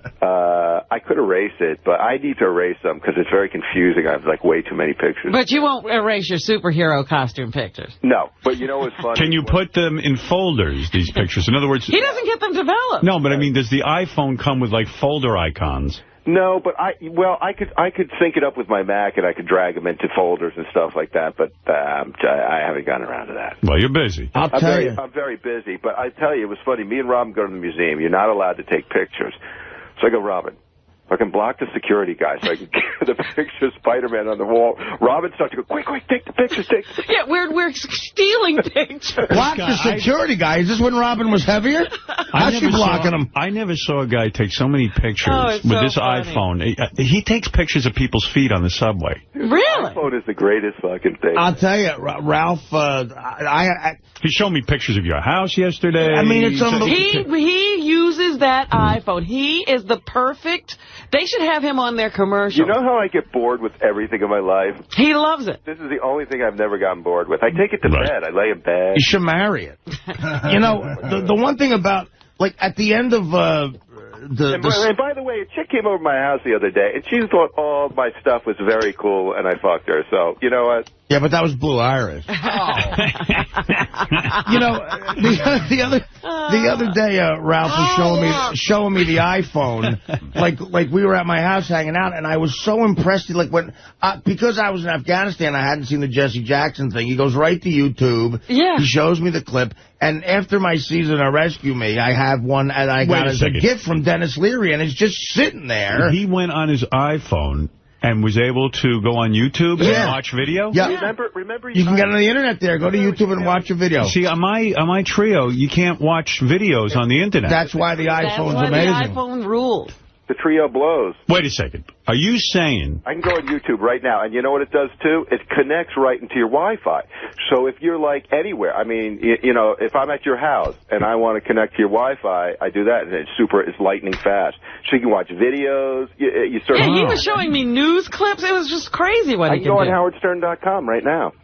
D: I could erase it, but I need to erase them because it's very confusing. I have way too many pictures.
B: But you won't erase your superhero costume pictures.
D: No, but you know what's funny?
T: Can you put them in folders, these pictures? In other words...
B: He doesn't get them developed.
T: No, but I mean, does the iPhone come with, folder icons?
D: No, but I could sync it up with my Mac, and I could drag them into folders and stuff like that, but I haven't gotten around to that.
T: Well, you're busy.
C: I'm
D: very busy, but I tell you, it was funny. Me and Robin go to the museum. You're not allowed to take pictures. So I go, Robin, I can block the security guy so I can get the picture of Spider-Man on the wall. Robin starts to go, quick, take the pictures, take the pictures.
B: Yeah, we're stealing pictures.
C: Block the security guy? Is this when Robin was heavier? How's she blocking him?
T: I never saw a guy take so many pictures with this iPhone. He takes pictures of people's feet on the subway.
B: Really?
D: The iPhone is the greatest fucking thing.
C: I'll tell you, Ralph,
T: he showed me pictures of your house yesterday.
C: I mean, it's unbelievable.
B: He uses that iPhone. He is the perfect... They should have him on their commercial.
D: You know how I get bored with everything in my life?
B: He loves it.
D: This is the only thing I've never gotten bored with. I take it to bed. I lay in bed.
C: You should marry it. The one thing about, at the end of... And
D: by the way, a chick came over to my house the other day, and she thought all my stuff was very cool, and I fucked her. So, you know what?
C: Yeah, but that was Blue Iris. The other day, Ralph was showing me the iPhone, like we were at my house hanging out, and I was so impressed. Because I was in Afghanistan, I hadn't seen the Jesse Jackson thing. He goes right to YouTube.
B: Yeah.
C: He shows me the clip, and after my season of Rescue Me, I have one, and I got as a gift from Dennis Leary, and it's just sitting there.
T: He went on his iPhone and was able to go on YouTube and watch video?
C: Yeah.
D: Remember
C: you can get on the internet there. Go to YouTube and watch a video.
T: See, on my Trio, you can't watch videos on the internet.
C: That's why the iPhone's amazing.
B: That's why the iPhone rules.
D: The Trio blows.
T: Wait a second. Are you saying...
D: I can go on YouTube right now, and you know what it does, too? It connects right into your Wi-Fi. So if you're, anywhere, I mean, if I'm at your house and I want to connect to your Wi-Fi, I do that, and it's lightning fast. So you can watch videos. He
B: was showing me news clips. It was just crazy what he can do.
D: I can go on howardstern.com right now.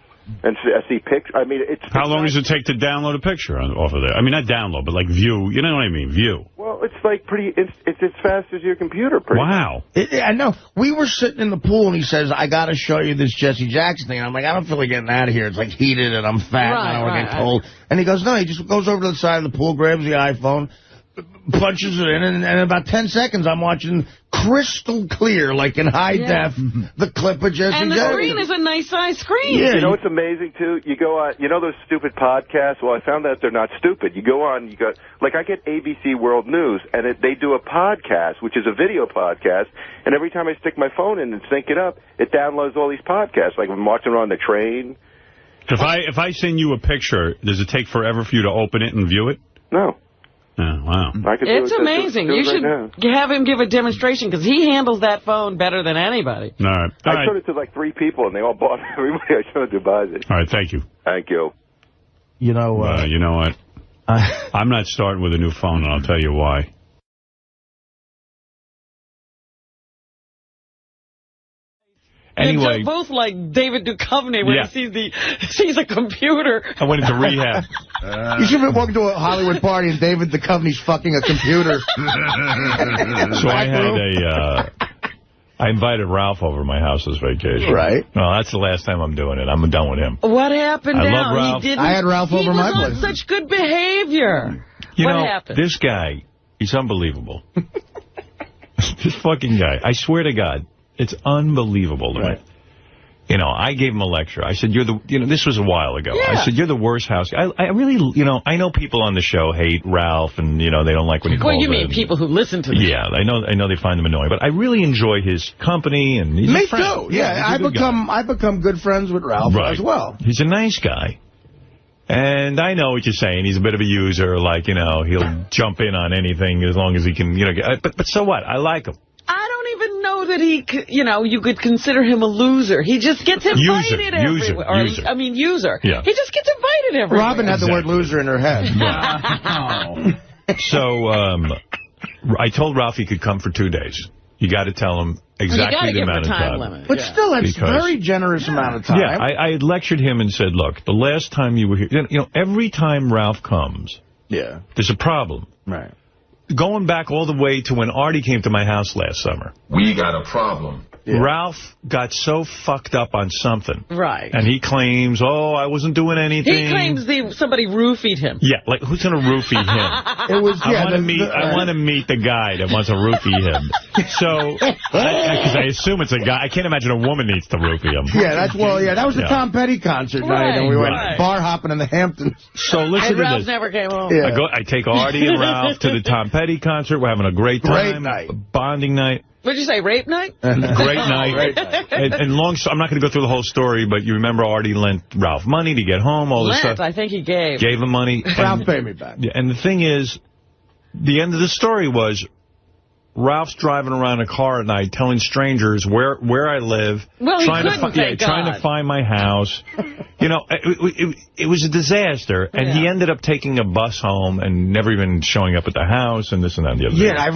D: And see pictures. I mean, it's...
T: How long does it take to download a picture off of there? I mean, not download, but view. You know what I mean? View.
D: Well, it's it's as fast as your computer.
T: Wow.
C: I know. We were sitting in the pool, and he says, I got to show you this Jesse Jackson thing. And I'm like, I don't feel like getting out of here. It's heated, and I'm fat, and I don't want to get cold. And he goes, no, he just goes over to the side of the pool, grabs the iPhone, punches it in, and in about 10 seconds, I'm watching crystal clear, in high def, the clip of Jesse Jackson.
B: And the screen is a nice-sized screen.
D: Yeah. You know what's amazing, too? You go on, those stupid podcasts? Well, I found out they're not stupid. You go on, I get ABC World News, and they do a podcast, which is a video podcast, and every time I stick my phone in and sync it up, it downloads all these podcasts, I'm watching it on the train.
T: If I send you a picture, does it take forever for you to open it and view it?
D: No.
T: Oh, wow.
B: It's amazing. You should have him give a demonstration, because he handles that phone better than anybody.
T: All right.
D: I showed it to 3 people, and they all bought it. Everybody I showed it to buys it.
T: All right, thank you.
D: Thank you.
T: You know what? I'm not starting with a new phone, and I'll tell you why. Anyway,
B: they're both like David Duchovny when he sees a computer.
T: I went into rehab.
C: You should have walked to a Hollywood party and David Duchovny's fucking a computer.
A: So I invited Ralph over to my house this vacation.
C: Right.
A: Well, that's the last time I'm doing it. I'm done with him.
B: What happened now?
A: I love Ralph.
C: I had Ralph over my place.
B: He was on such good behavior.
A: What
B: happened?
A: This guy, he's unbelievable. This fucking guy. I swear to God. It's unbelievable to me. I gave him a lecture. I said, this was a while ago. Yeah. I said, you're the worst house. I really, I know people on the show hate Ralph and, they don't like when he calls
B: Well, you mean people who listen to this?
A: Yeah, I know they find him annoying. But I really enjoy his company and he's
C: Me
A: a friend.
C: too. Yeah, I become good friends with Ralph as well.
A: He's a nice guy. And I know what you're saying. He's a bit of a user. He'll jump in on anything as long as he can, but so what? I like him.
B: I don't even know that you could consider him a loser. He just gets invited everywhere. User.
C: Yeah.
B: He just gets invited everywhere.
C: Robin had the word loser in her head.
A: So, I told Ralph he could come for 2 days. You got to tell him exactly the amount of time.
B: Limit.
C: But still, that's a very generous amount of time.
A: Yeah, I had lectured him and said, look, the last time you were here, every time Ralph comes, there's a problem.
C: Right.
A: Going back all the way to when Artie came to my house last summer.
U: We got a problem.
A: Yeah. Ralph got so fucked up on something.
B: Right.
A: And he claims, I wasn't doing anything.
B: He claims somebody roofied him.
A: Yeah, like, who's going to roofie him?
C: It was,
A: I want to meet the guy that wants to roofie him. So, because I assume it's a guy. I can't imagine a woman needs to roofie him.
C: Yeah, that was the Tom Petty concert night, and we went bar hopping in the Hamptons.
A: So listen to
B: Ralph
A: this.
B: Never came home.
C: Yeah.
A: I take Artie and Ralph to the Tom Petty concert. We're having a great time.
C: Great night.
A: Bonding night.
B: What'd you say, rape night?
A: Great night.
C: Great night.
A: And I'm not going to go through the whole story, but you remember Artie lent Ralph money to get home, all this stuff.
B: I think he gave.
A: Gave him money.
C: Ralph paid me back.
A: Yeah, and the thing is, the end of the story was Ralph's driving around a car at night telling strangers where I live, trying to find my house. It was a disaster, and he ended up taking a bus home and never even showing up at the house and this and that and the other.
C: Yeah, I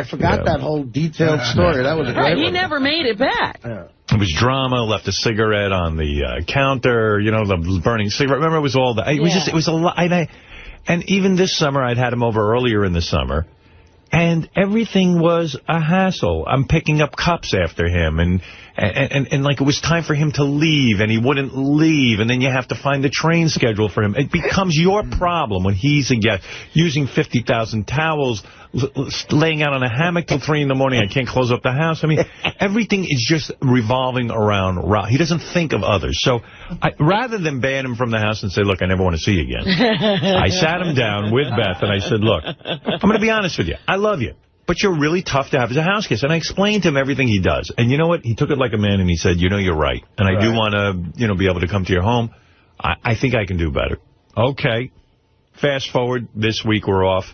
C: forgot that whole detailed story. That was a great one.
B: He never made it back.
C: Yeah.
A: It was drama, left a cigarette on the counter, the burning cigarette. Remember, it was all that. It was a lot. And even this summer, I'd had him over earlier in the summer. And everything was a hassle. I'm picking up cups after him, and like it was time for him to leave, and he wouldn't leave, and then you have to find the train schedule for him. It becomes your problem when he's a guest, using 50,000 towels, laying out on a hammock till 3 in the morning. I can't close up the house. I mean, everything is just revolving around Ralph. He doesn't think of others. So rather than ban him from the house and say, look, I never want to see you again, I sat him down with Beth, and I said, look, I'm going to be honest with you. I love you, but you're really tough to have as a house guest. And I explained to him everything he does. And you know what? He took it like a man, and he said, you're right. And I do want to, be able to come to your home. I think I can do better. Okay. Fast forward, this week we're off.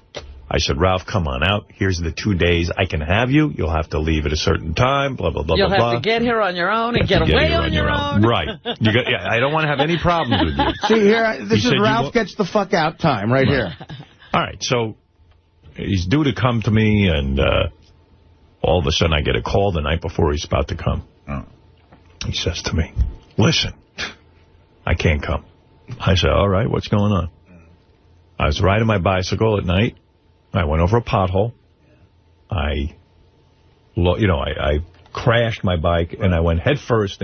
A: I said, Ralph, come on out. Here's the 2 days I can have you. You'll have to leave at a certain time, blah, blah, blah,
B: You'll
A: blah, blah.
B: You'll have to get here on your own and get away on your own.
A: Right. I don't want to have any problems with you.
C: See, here, this is Ralph gets the fuck out time right here.
A: All right, so he's due to come to me, and all of a sudden I get a call the night before he's about to come. Oh. He says to me, listen, I can't come. I said, all right, what's going on? I was riding my bicycle at night. I went over a pothole. I crashed my bike, and I went head first